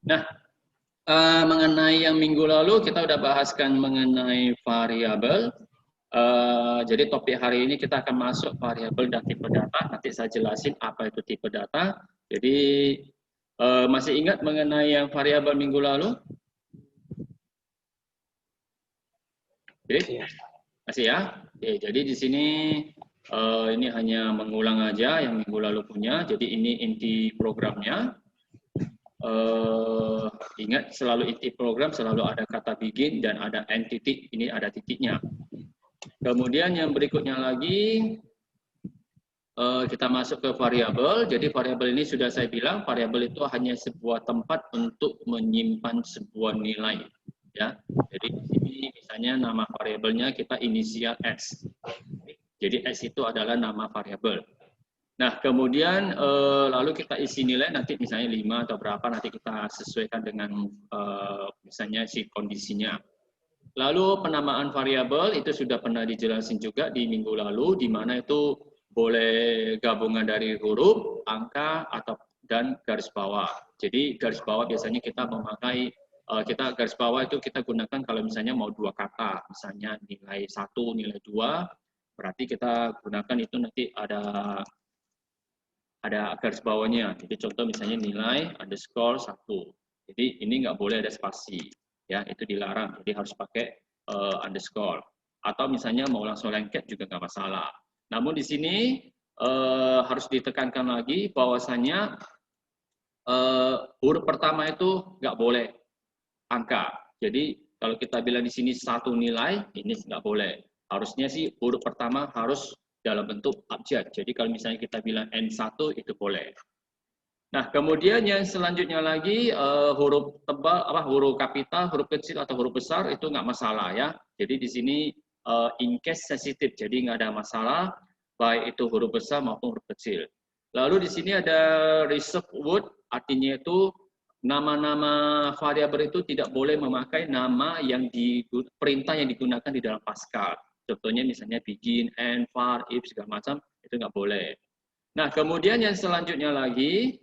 Nah, mengenai yang minggu lalu kita udah bahaskan mengenai variabel. Jadi topik hari ini kita akan masuk variabel dan tipe data. Nanti saya jelasin apa itu tipe data. Jadi masih ingat mengenai yang variabel minggu lalu? Oke, masih ya. Oke, jadi di sini ini hanya mengulang aja yang minggu lalu punya. Jadi ini inti programnya. Ingat selalu inti program selalu ada kata begin dan ada end titik, ini ada titiknya. Kemudian yang berikutnya lagi kita masuk ke variabel. Jadi variabel ini sudah saya bilang variabel itu hanya sebuah tempat untuk menyimpan sebuah nilai, ya. Jadi di sini misalnya nama variabelnya kita inisial S. Jadi S itu adalah nama variabel. Nah, kemudian lalu kita isi nilai nanti misalnya 5 atau berapa nanti kita sesuaikan dengan misalnya si kondisinya. Lalu penamaan variabel itu sudah pernah dijelasin juga di minggu lalu di mana itu boleh gabungan dari huruf, angka atau dan garis bawah. Jadi garis bawah biasanya kita memakai kita garis bawah itu kita gunakan kalau misalnya mau dua kata, misalnya nilai 1, nilai 2, berarti kita gunakan itu nanti ada garis bawahnya. Jadi contoh misalnya nilai underscore 1. Jadi ini nggak boleh ada spasi, ya itu dilarang. Jadi harus pakai underscore. Atau misalnya mau langsung lengket juga nggak masalah. Namun di sini harus ditekankan lagi bahwasannya huruf pertama itu nggak boleh angka. Jadi kalau kita bilang di sini satu nilai, ini nggak boleh. Harusnya sih huruf pertama harus dalam bentuk abjad. Jadi kalau misalnya kita bilang N1 itu boleh. Nah, kemudian yang selanjutnya lagi huruf tebal, huruf kapital, huruf kecil atau huruf besar itu nggak masalah ya. Jadi di sini in case sensitif, jadi nggak ada masalah baik itu huruf besar maupun huruf kecil. Lalu di sini ada reserved word, artinya itu nama-nama variabel itu tidak boleh memakai nama yang perintah yang digunakan di dalam Pascal. Contohnya misalnya begin, end, var, if segala macam itu nggak boleh. Nah, kemudian yang selanjutnya lagi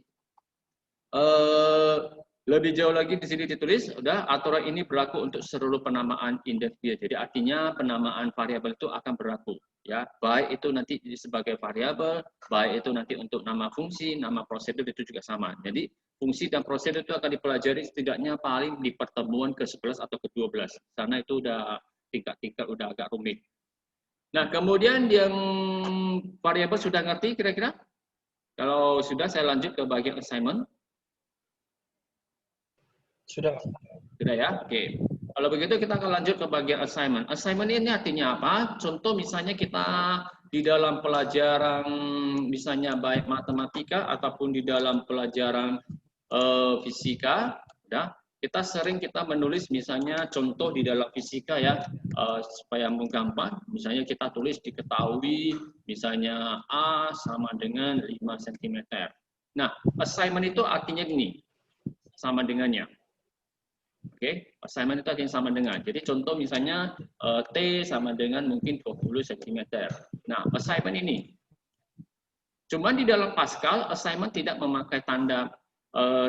lebih jauh lagi di sini ditulis, udah aturan ini berlaku untuk seluruh penamaan individu. Jadi artinya penamaan variabel itu akan berlaku, ya. Baik itu nanti sebagai variabel, baik itu nanti untuk nama fungsi, nama prosedur itu juga sama. Jadi fungsi dan prosedur itu akan dipelajari setidaknya paling di pertemuan ke-11 atau ke-12. Karena itu udah tingkat-tingkat udah agak rumit. Nah, kemudian yang variabel sudah ngerti kira-kira? Kalau sudah, saya lanjut ke bagian assignment. Sudah. Sudah ya? Oke. Kalau begitu kita akan lanjut ke bagian assignment. Assignment ini artinya apa? Contoh misalnya kita di dalam pelajaran misalnya baik matematika ataupun di dalam pelajaran fisika, ya, kita sering menulis misalnya contoh di dalam fisika ya, supaya gampang. Misalnya kita tulis diketahui misalnya A sama dengan 5 cm. Nah, assignment itu artinya gini, sama dengannya. Oke, assignment itu artinya sama dengan. Jadi contoh misalnya T sama dengan mungkin 20 cm. Nah, assignment ini. Cuman di dalam Pascal, assignment tidak memakai tanda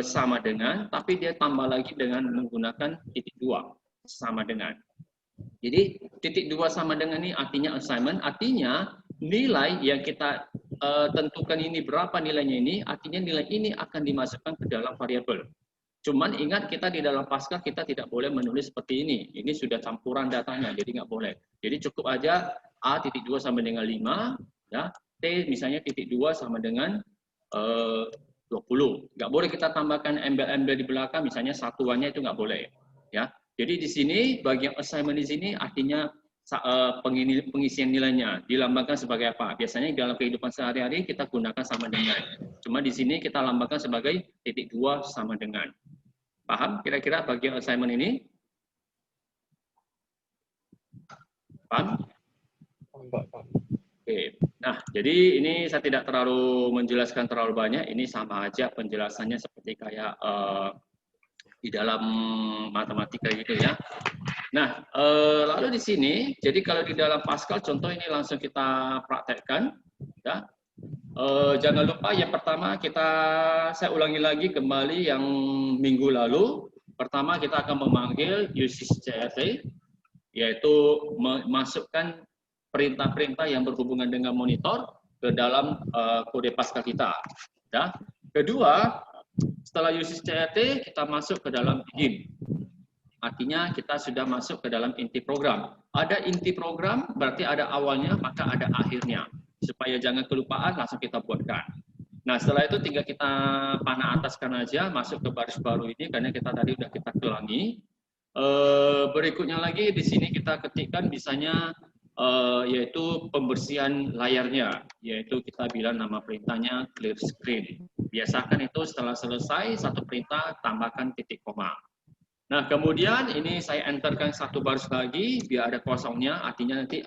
sama dengan, tapi dia tambah lagi dengan menggunakan titik 2 sama dengan. Jadi titik 2 sama dengan ini artinya assignment, artinya nilai yang kita tentukan ini berapa nilainya ini, artinya nilai ini akan dimasukkan ke dalam variabel. Cuman ingat kita di dalam Pascal kita tidak boleh menulis seperti ini. Ini sudah campuran datanya, jadi nggak boleh. Jadi cukup aja A.2 sama dengan 5, ya. T misalnya titik 2 sama dengan 20. Nggak boleh kita tambahkan embel-embel di belakang, misalnya satuannya itu nggak boleh. Ya. Jadi di sini bagian assignment di sini artinya pengisian nilainya dilambangkan sebagai apa? Biasanya dalam kehidupan sehari-hari kita gunakan sama dengan. Cuma di sini kita lambangkan sebagai titik 2 sama dengan. Paham kira-kira bagian assignment ini? Paham? Paham. Oke. Nah, jadi ini saya tidak terlalu menjelaskan terlalu banyak. Ini sama aja penjelasannya seperti kayak di dalam matematika gitu ya. Nah, lalu di sini, jadi kalau di dalam Pascal, contoh ini langsung kita praktekkan. Ya. Jangan lupa yang pertama saya ulangi lagi kembali yang minggu lalu. Pertama kita akan memanggil usage CRT, yaitu memasukkan perintah-perintah yang berhubungan dengan monitor ke dalam kode Pascal kita. Ya. Kedua, setelah usage CRT kita masuk ke dalam begin. Artinya kita sudah masuk ke dalam inti program. Ada inti program berarti ada awalnya maka ada akhirnya. Supaya jangan kelupaan langsung kita buatkan. Nah setelah itu tinggal kita panah ataskan aja masuk ke baris baru ini karena kita tadi sudah kita kelangi. Berikutnya lagi di sini kita ketikkan misalnya yaitu pembersihan layarnya, yaitu kita bilang nama perintahnya clear screen. Biasakan itu setelah selesai satu perintah tambahkan titik koma. Nah kemudian ini saya enterkan satu baris lagi biar ada kosongnya, artinya nanti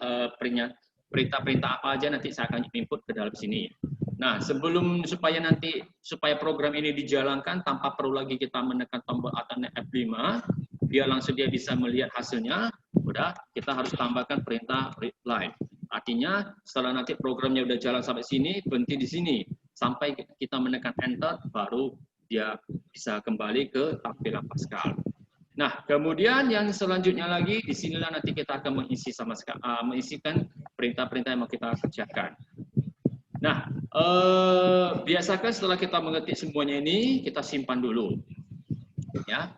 perintah-perintah apa aja nanti saya akan input ke dalam sini. Nah, supaya program ini dijalankan tanpa perlu lagi kita menekan tombol Alt+F5, biar langsung dia bisa melihat hasilnya, udah kita harus tambahkan perintah read line. Artinya setelah nanti programnya udah jalan sampai sini, berhenti di sini sampai kita menekan enter baru dia bisa kembali ke tampilan Pascal. Nah, kemudian yang selanjutnya lagi, disinilah nanti kita akan mengisikan perintah-perintah yang mau kita kerjakan. Nah, biasakan setelah kita mengetik semuanya ini, kita simpan dulu. Ya,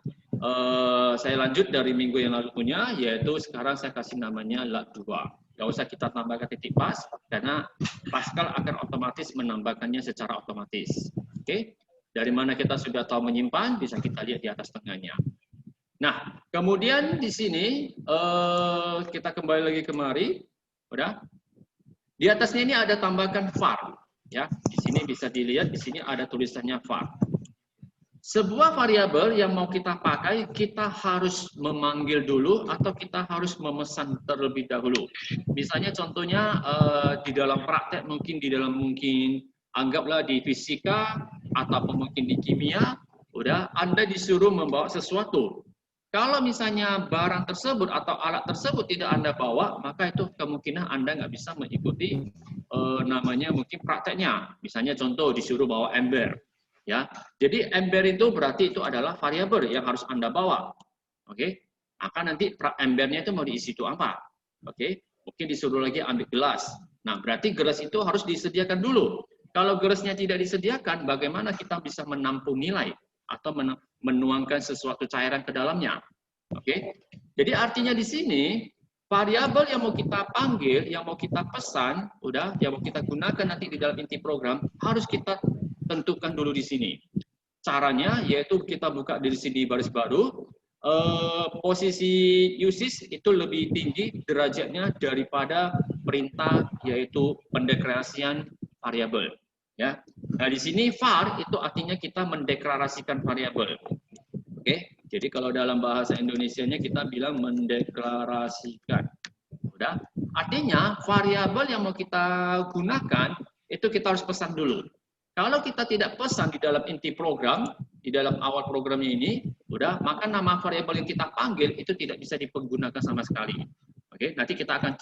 saya lanjut dari minggu yang lalu punya, yaitu sekarang saya kasih namanya lat2. Gak usah kita tambahkan titik pas, karena Pascal akan otomatis menambahkannya secara otomatis. Oke, dari mana kita sudah tahu menyimpan, bisa kita lihat di atas tengahnya. Nah, kemudian di sini kita kembali lagi kemari, udah. Di atasnya ini ada tambahkan var, ya. Di sini bisa dilihat, di sini ada tulisannya var. Sebuah variabel yang mau kita pakai, kita harus memanggil dulu atau kita harus memesan terlebih dahulu. Misalnya contohnya di dalam praktek mungkin anggaplah di fisika ataupun mungkin di kimia, udah Anda disuruh membawa sesuatu. Kalau misalnya barang tersebut atau alat tersebut tidak Anda bawa, maka itu kemungkinan Anda nggak bisa mengikuti namanya mungkin prakteknya. Misalnya contoh disuruh bawa ember, ya. Jadi ember itu berarti itu adalah variabel yang harus Anda bawa, oke? Maka nanti embernya itu mau diisi itu apa, oke? Mungkin disuruh lagi ambil gelas. Nah berarti gelas itu harus disediakan dulu. Kalau gelasnya tidak disediakan, bagaimana kita bisa menampung nilai atau menuangkan sesuatu cairan ke dalamnya. Oke. Jadi artinya di sini variabel yang mau kita panggil, yang mau kita pesan, yang mau kita gunakan nanti di dalam inti program harus kita tentukan dulu di sini. Caranya yaitu kita buka dari sini baris baru, posisi usage itu lebih tinggi derajatnya daripada perintah yaitu pendeklarasian variabel. Ya. Nah, di sini var itu artinya kita mendeklarasikan variabel. Oke. Jadi kalau dalam bahasa Indonesianya kita bilang mendeklarasikan. Udah. Artinya variabel yang mau kita gunakan itu kita harus pesan dulu. Kalau kita tidak pesan di dalam inti program, di dalam awal programnya ini, maka nama variabel yang kita panggil itu tidak bisa dipergunakan sama sekali. Oke, nanti kita akan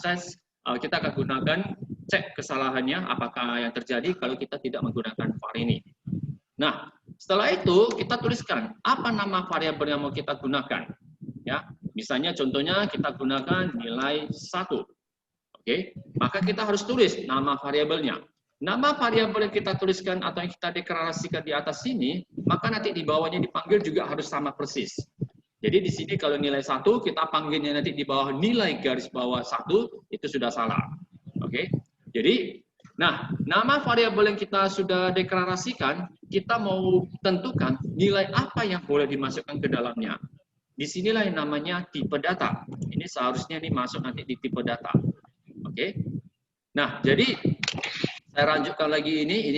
gunakan cek kesalahannya apakah yang terjadi kalau kita tidak menggunakan var ini. Nah, setelah itu kita tuliskan apa nama variabel yang mau kita gunakan. Ya, misalnya contohnya kita gunakan nilai 1. Oke, maka kita harus tulis nama variabelnya. Nama variabel yang kita tuliskan atau yang kita deklarasikan di atas sini, maka nanti di bawahnya dipanggil juga harus sama persis. Jadi di sini kalau nilai 1 kita panggilnya nanti di bawah nilai garis bawah 1 itu sudah salah. Oke. Jadi nah, nama variabel yang kita sudah deklarasikan, kita mau tentukan nilai apa yang boleh dimasukkan ke dalamnya. Disinilah yang namanya tipe data. Ini seharusnya ini masuk nanti di tipe data. Oke. Nah, jadi saya lanjutkan lagi ini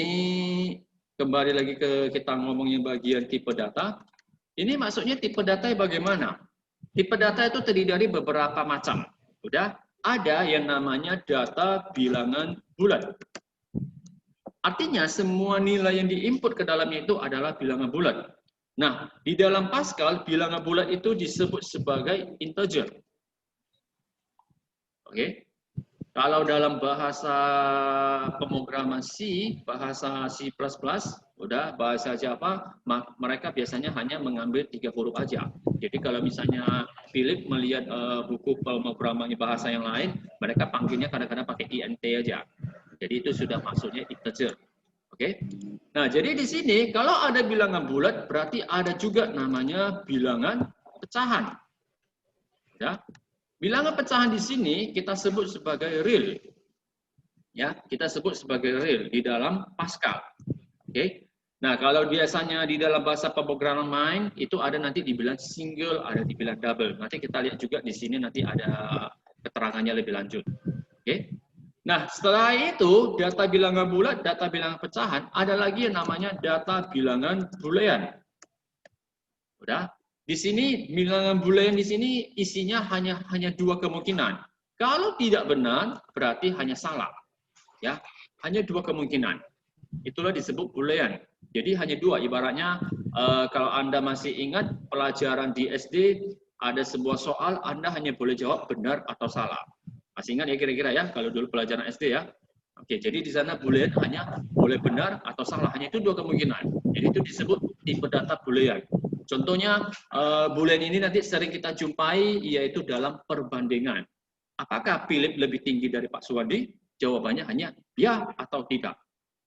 kembali lagi ke kita ngomongin bagian tipe data. Ini maksudnya tipe data bagaimana? Tipe data itu terdiri dari beberapa macam. Ada yang namanya data bilangan bulat. Artinya semua nilai yang diinput ke dalamnya itu adalah bilangan bulat. Nah, di dalam Pascal bilangan bulat itu disebut sebagai integer. Oke. Kalau dalam bahasa pemrograman C, bahasa C++, udah bahasa Java, mereka biasanya hanya mengambil 3 huruf aja. Jadi kalau misalnya Philip melihat buku pemrograman bahasa yang lain, mereka panggilnya kadang-kadang pakai int aja. Jadi itu sudah maksudnya integer. Oke. Nah, jadi di sini kalau ada bilangan bulat berarti ada juga namanya bilangan pecahan. Ya. Bilangan pecahan di sini kita sebut sebagai real. Ya, kita sebut sebagai real di dalam Pascal. Oke. Nah, kalau biasanya di dalam bahasa pemrograman main itu ada nanti dibilang single, ada dibilang double. Nanti kita lihat juga di sini nanti ada keterangannya lebih lanjut. Oke. Nah, setelah itu data bilangan bulat, data bilangan pecahan, ada lagi yang namanya data bilangan boolean. Udah. Di sini bilangan boolean di sini isinya hanya 2 kemungkinan. Kalau tidak benar berarti hanya salah. Ya, hanya 2 kemungkinan. Itulah disebut boolean. Jadi hanya 2. Ibaratnya kalau Anda masih ingat pelajaran di SD ada sebuah soal Anda hanya boleh jawab benar atau salah. Masih ingat ya kira-kira ya kalau dulu pelajaran SD ya. Oke, jadi di sana boolean hanya boleh benar atau salah. Hanya itu 2 kemungkinan. Jadi itu disebut tipe data boolean. Contohnya boolean ini nanti sering kita jumpai yaitu dalam perbandingan. Apakah Philip lebih tinggi dari Pak Suwandi? Jawabannya hanya ya atau tidak.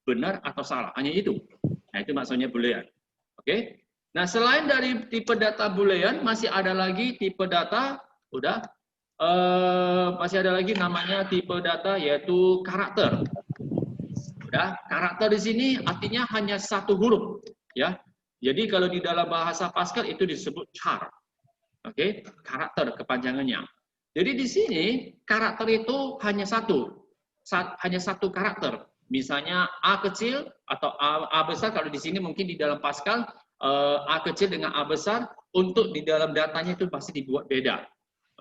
Benar atau salah. Hanya itu. Nah, itu maksudnya boolean. Oke. Nah, selain dari tipe data boolean masih ada lagi tipe data masih ada lagi namanya tipe data yaitu karakter. Udah, karakter di sini artinya hanya 1 huruf, ya. Jadi kalau di dalam bahasa Pascal itu disebut char. Oke, karakter kepanjangannya. Jadi di sini karakter itu hanya hanya satu karakter. Misalnya A kecil atau A besar, kalau di sini mungkin di dalam Pascal A kecil dengan A besar, untuk di dalam datanya itu pasti dibuat beda.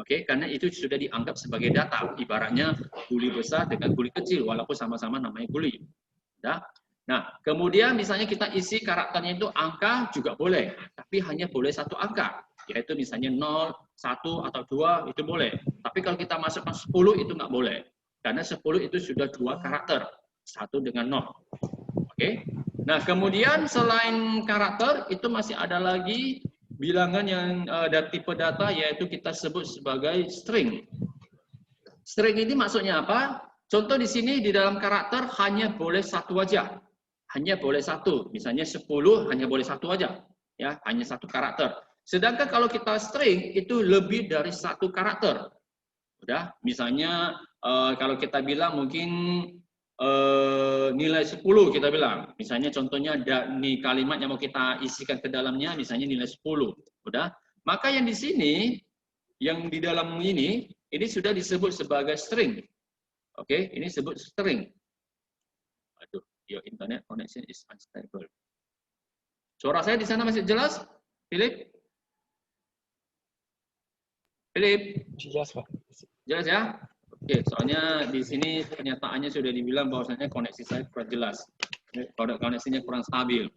Oke, karena itu sudah dianggap sebagai data. Ibaratnya guli besar dengan guli kecil, walaupun sama-sama namanya guli. Ya. Nah, kemudian misalnya kita isi karakternya itu angka juga boleh, tapi hanya boleh 1 angka, yaitu misalnya 0, 1, atau 2 itu boleh. Tapi kalau kita masukkan 10 itu nggak boleh, karena 10 itu sudah 2 karakter, 1 dengan 0. Oke. Nah, kemudian selain karakter itu masih ada lagi bilangan yang tipe data yaitu kita sebut sebagai string. String ini maksudnya apa? Contoh di sini di dalam karakter hanya boleh 1 aja. Hanya boleh 1. Misalnya 10 hanya boleh 1 aja. Ya, hanya 1 karakter. Sedangkan kalau kita string itu lebih dari 1 karakter. Udah, misalnya kalau kita bilang mungkin nilai 10 kita bilang. Misalnya contohnya nih kalimat yang mau kita isikan ke dalamnya misalnya nilai 10. Udah. Maka yang di sini yang di dalam ini sudah disebut sebagai string. Oke, ini disebut string. Aduh, your internet connection is unstable. Suara saya di sana masih jelas, Philip? Philip? Jelas, Pak. Jelas ya? Oke, soalnya di sini kenyataannya sudah dibilang bahwasanya koneksi saya kurang jelas. Koneksinya kurang stabil.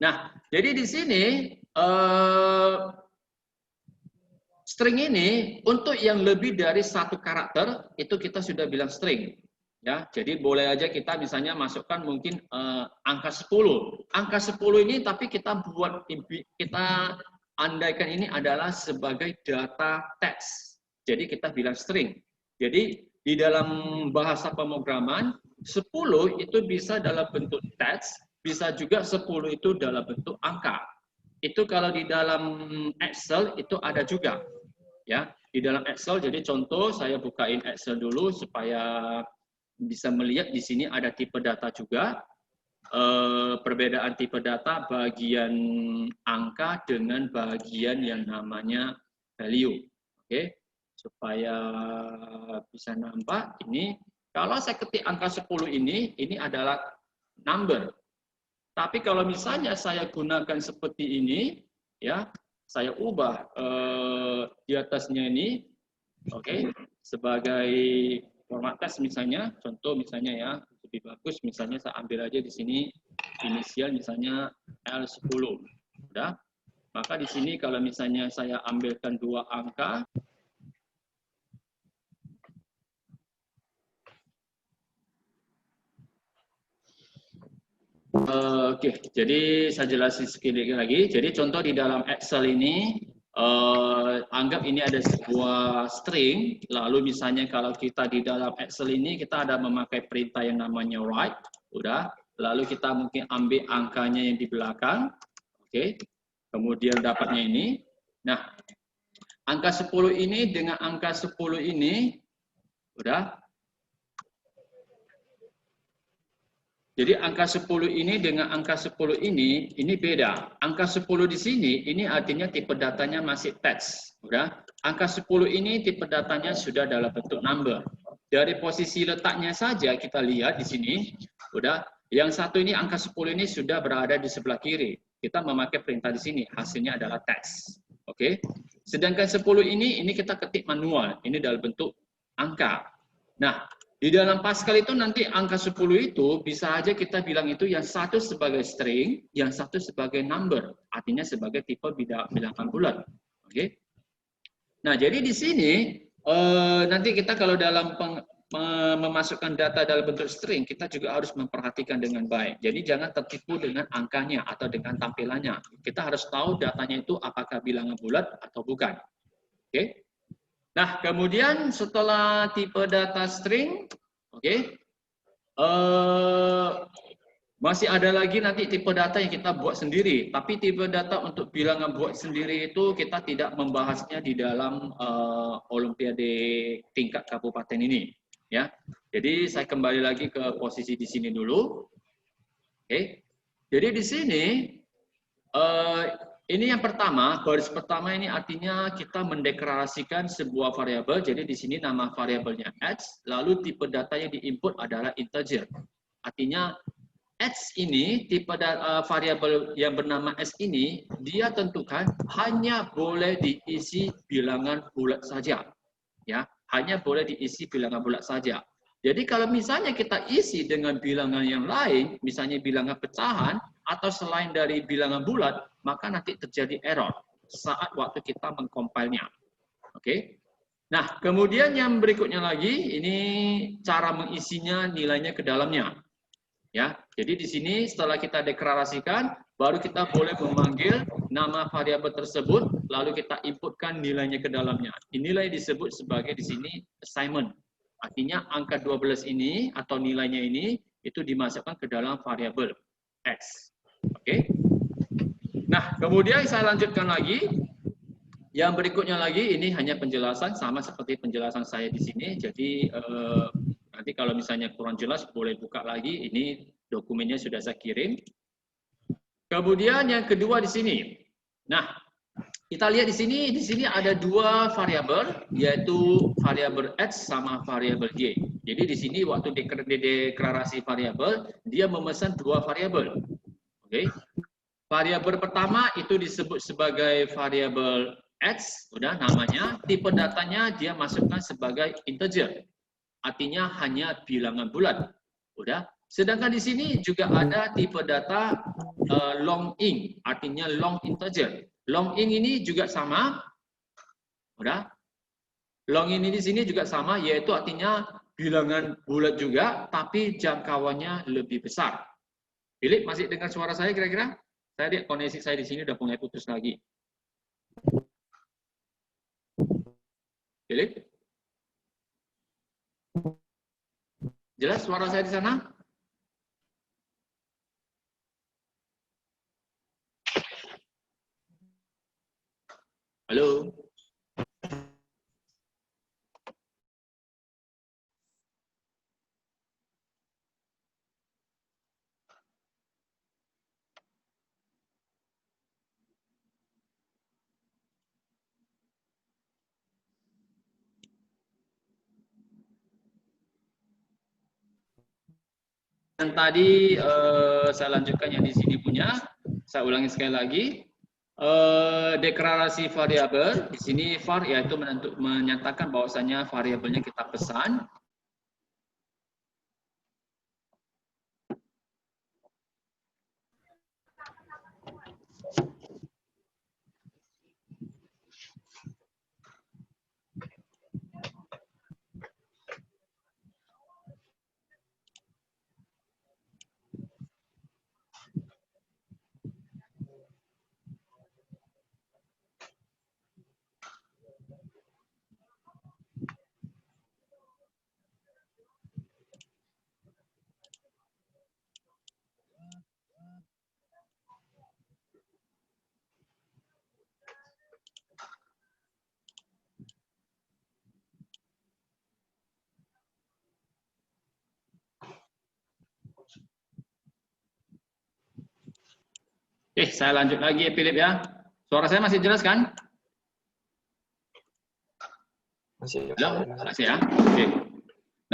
Nah, jadi di sini string ini untuk yang lebih dari 1 karakter itu kita sudah bilang string. Ya, jadi boleh aja kita misalnya masukkan mungkin angka 10. Angka 10 ini tapi kita andaikan ini adalah sebagai data teks. Jadi kita bilang string. Jadi di dalam bahasa pemrograman 10 itu bisa dalam bentuk teks, bisa juga 10 itu dalam bentuk angka. Itu kalau di dalam Excel itu ada juga. Ya, di dalam Excel jadi contoh saya bukain Excel dulu supaya bisa melihat di sini ada tipe data juga. Perbedaan tipe data bagian angka dengan bagian yang namanya value. Oke, supaya bisa nampak ini kalau saya ketik angka 10 ini adalah number. Tapi kalau misalnya saya gunakan seperti ini, ya, saya ubah di atasnya ini, oke, sebagai format teks misalnya, contoh misalnya ya, lebih bagus misalnya saya ambil aja di sini inisial misalnya L10. Udah. Maka di sini kalau misalnya saya ambilkan 2 angka, Oke, jadi saya jelasin sedikit lagi. Jadi contoh di dalam Excel ini, anggap ini ada sebuah string. Lalu misalnya kalau kita di dalam Excel ini kita ada memakai perintah yang namanya write, udah. Lalu kita mungkin ambil angkanya yang di belakang, oke. Kemudian dapatnya ini. Nah, angka 10 ini dengan angka 10 ini, udah. Jadi angka 10 ini dengan angka 10 ini beda. Angka 10 di sini, ini artinya tipe datanya masih text. Udah. Angka 10 ini tipe datanya sudah dalam bentuk number. Dari posisi letaknya saja kita lihat di sini. Udah. Yang satu ini angka 10 ini sudah berada di sebelah kiri. Kita memakai perintah di sini. Hasilnya adalah text. Oke. Sedangkan 10 ini kita ketik manual. Ini dalam bentuk angka. Nah, di dalam Pascal itu nanti angka 10 itu bisa aja kita bilang itu yang satu sebagai string, yang satu sebagai number, artinya sebagai tipe bilangan bulat. Oke. Nah, jadi di sini nanti kita kalau dalam memasukkan data dalam bentuk string, kita juga harus memperhatikan dengan baik. Jadi jangan tertipu dengan angkanya atau dengan tampilannya. Kita harus tahu datanya itu apakah bilangan bulat atau bukan. Oke. Nah, kemudian setelah tipe data string, oke, masih ada lagi nanti tipe data yang kita buat sendiri. Tapi tipe data untuk bilangan buat sendiri itu kita tidak membahasnya di dalam Olimpiade tingkat kabupaten ini, ya. Jadi saya kembali lagi ke posisi di sini dulu. Oke. Jadi di sini ini yang pertama, baris pertama ini artinya kita mendeklarasikan sebuah variabel. Jadi di sini nama variabelnya x, lalu tipe data yang diinput adalah integer. Artinya x ini, tipe variabel yang bernama x ini, dia tentukan hanya boleh diisi bilangan bulat saja. Ya, hanya boleh diisi bilangan bulat saja. Jadi kalau misalnya kita isi dengan bilangan yang lain, misalnya bilangan pecahan, atau selain dari bilangan bulat, maka nanti terjadi error saat waktu kita mengcompile-nya. Oke. Nah, kemudian yang berikutnya lagi, ini cara mengisinya nilainya ke dalamnya. Ya, jadi di sini setelah kita deklarasikan, baru kita boleh memanggil nama variabel tersebut, lalu kita inputkan nilainya ke dalamnya. Nilai disebut sebagai di sini assignment. Artinya angka 12 ini atau nilainya ini itu dimasukkan ke dalam variabel x. Oke. Nah, kemudian saya lanjutkan lagi. Yang berikutnya lagi ini hanya penjelasan sama seperti penjelasan saya di sini. Jadi nanti kalau misalnya kurang jelas boleh buka lagi. Ini dokumennya sudah saya kirim. Kemudian yang kedua di sini. Nah, kita lihat di sini ada dua variabel, yaitu variabel x sama variabel y. Jadi di sini waktu deklarasi variabel, dia memesan dua variabel. Oke. Variabel pertama itu disebut sebagai variabel x, udah namanya. Tipe datanya dia masukkan sebagai integer. Artinya hanya bilangan bulat. Udah. Sedangkan di sini juga ada tipe data long int, artinya long integer. Long int ini juga sama. Udah. Long int ini di sini juga sama, yaitu artinya bilangan bulat juga, tapi jangkauannya lebih besar. Philip, masih dengar suara saya kira-kira? Saya lihat koneksi saya di sini udah mulai putus lagi. Philip? Jelas suara saya di sana? Halo? Yang tadi saya lanjutkan yang di sini punya, saya ulangi sekali lagi. Deklarasi variabel di sini var yaitu menyatakan bahwasanya variabelnya kita pesan. Saya lanjut lagi Philip ya. Suara saya masih jelas kan? Masih. Masih ya. Oke.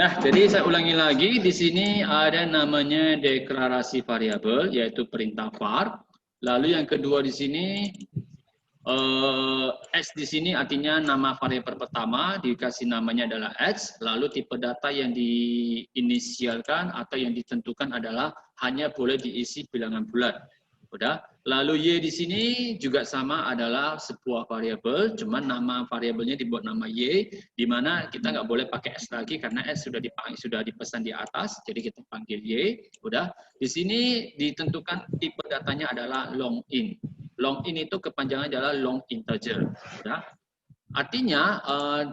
Nah, jadi saya ulangi lagi, di sini ada namanya deklarasi variabel, yaitu perintah var. Lalu yang kedua di sini X di sini artinya nama variabel pertama, dikasih namanya adalah X, lalu tipe data yang diinisialkan atau yang ditentukan adalah hanya boleh diisi bilangan bulat. Udah. Lalu Y di sini juga sama, adalah sebuah variabel, cuman nama variabelnya dibuat nama Y, di mana kita nggak boleh pakai X lagi karena X sudah dipesan di atas, jadi kita panggil Y. Udah. Di sini ditentukan tipe datanya adalah long int. Long int itu kepanjangan adalah long integer. Ya. Artinya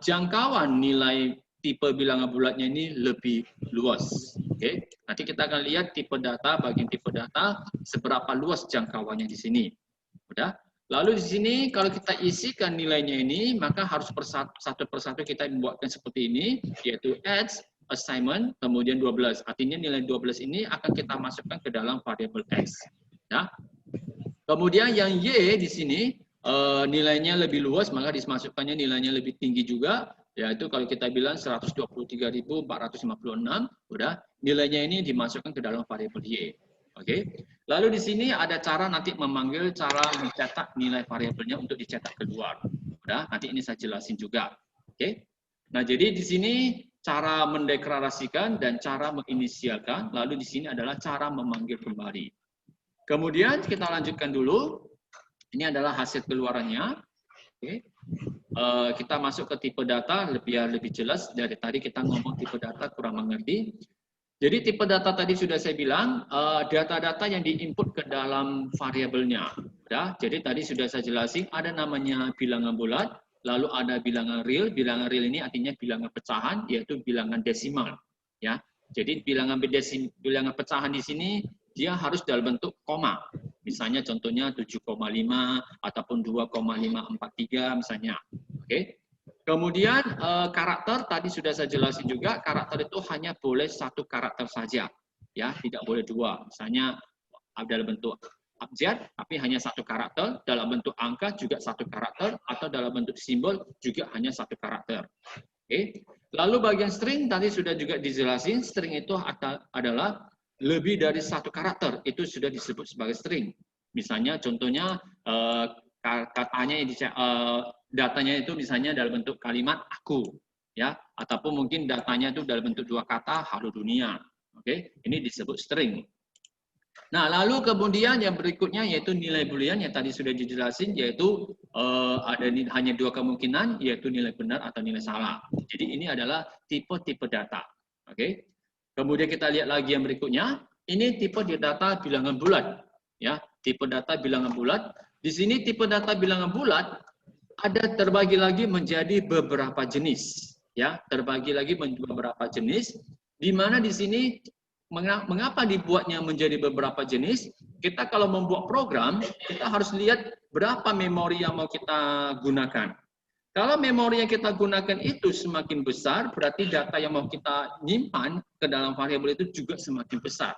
jangkauan nilai tipe bilangan bulatnya ini lebih luas. Oke. Nanti kita akan lihat tipe data, bagian tipe data seberapa luas jangkauannya di sini. Udah. Lalu di sini kalau kita isikan nilainya ini, maka harus satu persatu kita membuatkan seperti ini, yaitu X assignment kemudian 12. Artinya nilai 12 ini akan kita masukkan ke dalam variabel X. Ya. Kemudian yang Y di sini nilainya lebih luas, maka dimasukkannya nilainya lebih tinggi juga, yaitu kalau kita bilang 123.456, udah nilainya ini dimasukkan ke dalam variabel Y. Oke. Lalu di sini ada cara nanti memanggil cara mencetak nilai variabelnya untuk dicetak keluar. Udah, nanti ini saya jelasin juga. Oke. Nah, jadi di sini cara mendeklarasikan dan cara menginisialkan, lalu di sini adalah cara memanggil kembali. Kemudian kita lanjutkan dulu. Ini adalah hasil keluarannya. Oke. Kita masuk ke tipe data biar lebih jelas. Dari tadi kita ngomong tipe data kurang mengerti. Jadi tipe data tadi sudah saya bilang data-data yang diinput ke dalam variabelnya. Ya, jadi tadi sudah saya jelasin ada namanya bilangan bulat, lalu ada bilangan real. Bilangan real ini artinya bilangan pecahan, yaitu bilangan desimal. Ya, jadi bilangan pecahan di sini dia harus dalam bentuk koma. Misalnya contohnya 7,5 ataupun 2,543 misalnya. Oke. Kemudian karakter tadi sudah saya jelasin juga, karakter itu hanya boleh satu karakter saja. Ya, tidak boleh dua. Misalnya dalam bentuk abjad tapi hanya satu karakter, dalam bentuk angka juga satu karakter, atau dalam bentuk simbol juga hanya satu karakter. Oke. Lalu bagian string tadi sudah juga dijelasin, string itu adalah lebih dari satu karakter, itu sudah disebut sebagai string. Misalnya contohnya katanya datanya itu misalnya dalam bentuk kalimat aku, ya, ataupun mungkin datanya itu dalam bentuk dua kata halo dunia. Oke, ini disebut string. Nah, lalu kemudian yang berikutnya yaitu nilai boolean yang tadi sudah dijelasin, yaitu ada hanya dua kemungkinan, yaitu nilai benar atau nilai salah. Jadi ini adalah tipe-tipe data. Oke. Kemudian kita lihat lagi yang berikutnya, ini tipe data bilangan bulat, ya, tipe data bilangan bulat. Di sini tipe data bilangan bulat ada terbagi lagi menjadi beberapa jenis, ya, terbagi lagi menjadi beberapa jenis. Di mana di sini mengapa dibuatnya menjadi beberapa jenis? Kita kalau membuat program, kita harus lihat berapa memori yang mau kita gunakan. Kalau memori yang kita gunakan itu semakin besar, berarti data yang mau kita nyimpan ke dalam variabel itu juga semakin besar.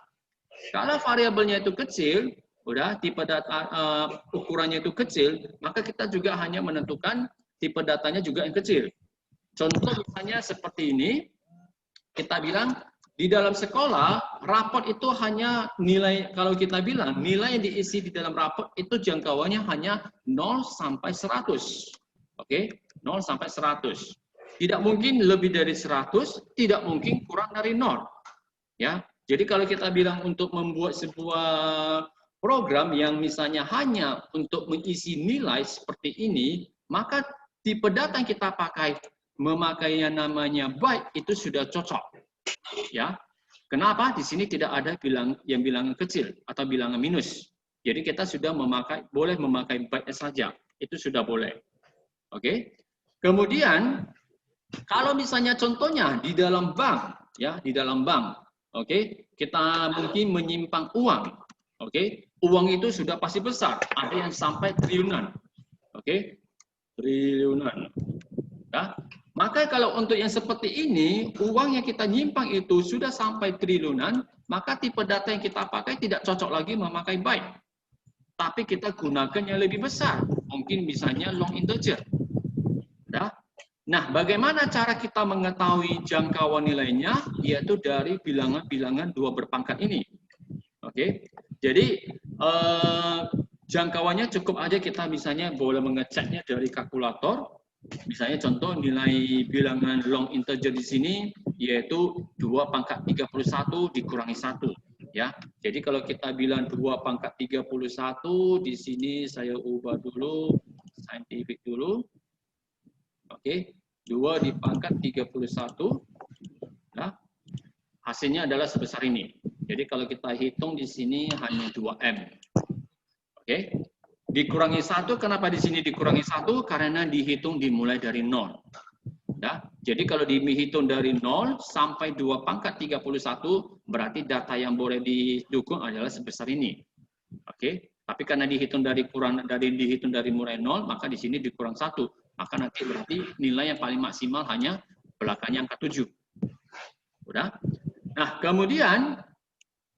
Kalau variabelnya itu kecil, udah tipe data ukurannya itu kecil, maka kita juga hanya menentukan tipe datanya juga yang kecil. Contoh misalnya seperti ini, kita bilang di dalam sekolah rapot itu hanya nilai, kalau kita bilang nilai yang diisi di dalam rapot itu jangkauannya hanya 0 sampai 100. Oke, 0 sampai 100. Tidak mungkin lebih dari 100, tidak mungkin kurang dari 0. Ya. Jadi kalau kita bilang untuk membuat sebuah program yang misalnya hanya untuk mengisi nilai seperti ini, maka tipe data yang kita pakai memakainya namanya byte itu sudah cocok. Ya. Kenapa? Di sini tidak ada bilangan kecil atau bilangan minus. Jadi kita sudah boleh memakai byte saja. Itu sudah boleh. Oke. Kemudian kalau misalnya contohnya di dalam bank, ya, di dalam bank, oke, kita mungkin menyimpan uang, oke, uang itu sudah pasti besar, ada yang sampai triliunan, oke, triliunan, ya. Maka kalau untuk yang seperti ini, uang yang kita nyimpan itu sudah sampai triliunan, maka tipe data yang kita pakai tidak cocok lagi memakai byte. tapi kita gunakan yang lebih besar. Mungkin misalnya long integer. Ya. Nah, bagaimana cara kita mengetahui jangkauan nilainya? Yaitu dari bilangan-bilangan 2 berpangkat ini. Oke, jadi jangkauannya cukup aja kita misalnya boleh mengeceknya dari kalkulator. Misalnya contoh nilai bilangan long integer di sini yaitu 2 pangkat 31 dikurangi 1. Ya, jadi kalau kita bilang 2 pangkat 31 di sini saya ubah dulu saintifik dulu. Oke, 2 dipangkat 31. Nah, hasilnya adalah sebesar ini. Jadi kalau kita hitung di sini hanya 2M. Oke. Dikurangi 1, kenapa di sini dikurangi 1? Karena dihitung dimulai dari 0. Ya. Jadi kalau dihitung dari 0 sampai 2 pangkat 31, berarti data yang boleh didukung adalah sebesar ini. Oke. Tapi karena dihitung dari mulai 0, maka di sini dikurang 1. Maka nanti berarti nilai yang paling maksimal hanya belakangnya angka 7. Udah? Nah, kemudian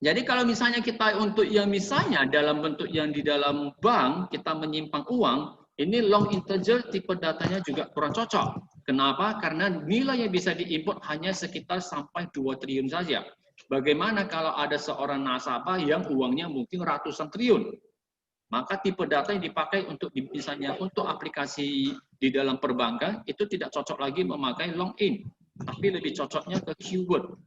jadi kalau misalnya kita untuk yang misalnya dalam bentuk yang di dalam bank kita menyimpan uang, ini long integer tipe datanya juga kurang cocok. Kenapa? Karena nilai yang bisa diimport hanya sekitar sampai 2 triliun saja. Bagaimana kalau ada seorang nasabah yang uangnya mungkin ratusan triliun? Maka tipe data yang dipakai untuk misalnya untuk aplikasi di dalam perbankan itu tidak cocok lagi memakai long in, tapi lebih cocoknya ke keyword.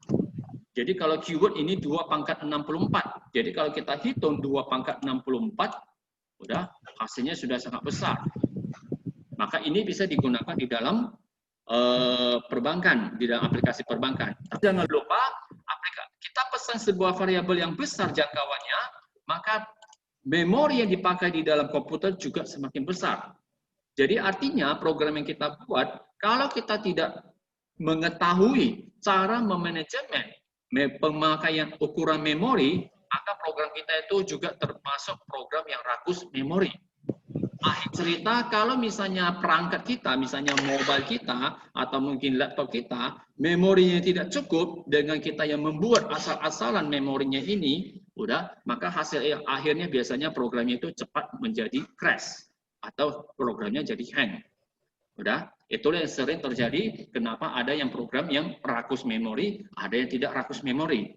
Jadi kalau keyword ini 2 pangkat 64. Jadi kalau kita hitung 2 pangkat 64, udah hasilnya sudah sangat besar. Maka ini bisa digunakan di dalam perbankan, di dalam aplikasi perbankan. Tapi jangan lupa, kita pesan sebuah variabel yang besar jangkauannya, maka memori yang dipakai di dalam komputer juga semakin besar. Jadi artinya program yang kita buat, kalau kita tidak mengetahui cara memanajemen pemakaian ukuran memori, maka program kita itu juga termasuk program yang rakus memori. Akhir cerita, kalau misalnya perangkat kita, misalnya mobile kita, atau mungkin laptop kita, memorinya tidak cukup dengan kita yang membuat asal-asalan memorinya ini, udah, maka hasil akhirnya biasanya programnya itu cepat menjadi crash, atau programnya jadi hang. Udah, itulah yang sering terjadi. Kenapa ada yang program yang rakus memori, ada yang tidak rakus memori.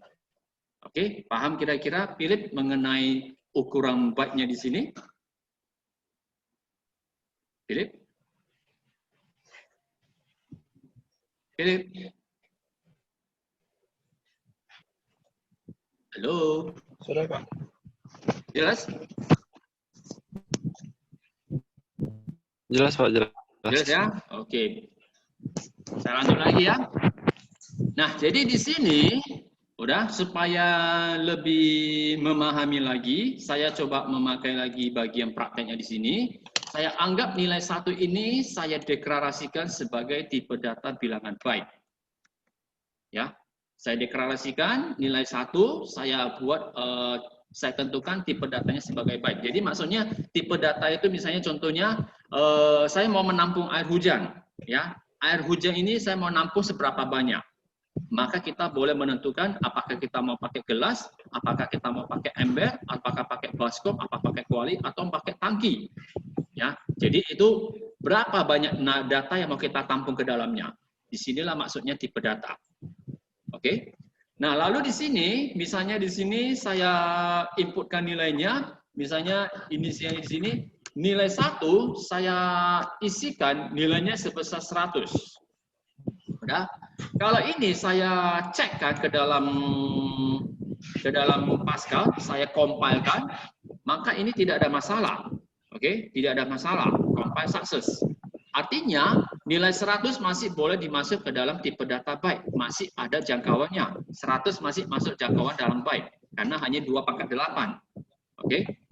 Oke, paham kira-kira Philip mengenai ukuran byte-nya di sini? Philip? Philip? Halo? Sudah, Pak. Jelas? Jelas, Pak, jelas. Jelas ya? Oke. Saya lanjut lagi ya. Nah, jadi di sini udah supaya lebih memahami lagi, saya coba memakai lagi bagian prakteknya di sini. Saya anggap nilai 1 ini saya deklarasikan sebagai tipe data bilangan byte. Ya. Saya deklarasikan nilai 1, saya buat saya tentukan tipe datanya sebagai byte. Jadi maksudnya tipe data itu misalnya contohnya saya mau menampung air hujan, ya. Air hujan ini saya mau nampung seberapa banyak. Maka kita boleh menentukan apakah kita mau pakai gelas, apakah kita mau pakai ember, apakah pakai baskom, apakah pakai kuali atau pakai tangki. Ya. Jadi itu berapa banyak data yang mau kita tampung ke dalamnya. Disinilah maksudnya tipe data. Oke. Nah, lalu di sini, misalnya di sini saya inputkan nilainya, misalnya inisialnya di sini, nilai 1 saya isikan nilainya sebesar 100. Udah. Kalau ini saya cekkan ke dalam Pascal, saya compilekan, maka ini tidak ada masalah. Oke, tidak ada masalah. Compile success. Artinya, nilai 100 masih boleh dimasuk ke dalam tipe data byte. Masih ada jangkauannya. 100 masih masuk jangkauan dalam byte. Karena hanya 2 pangkat 8. Oke.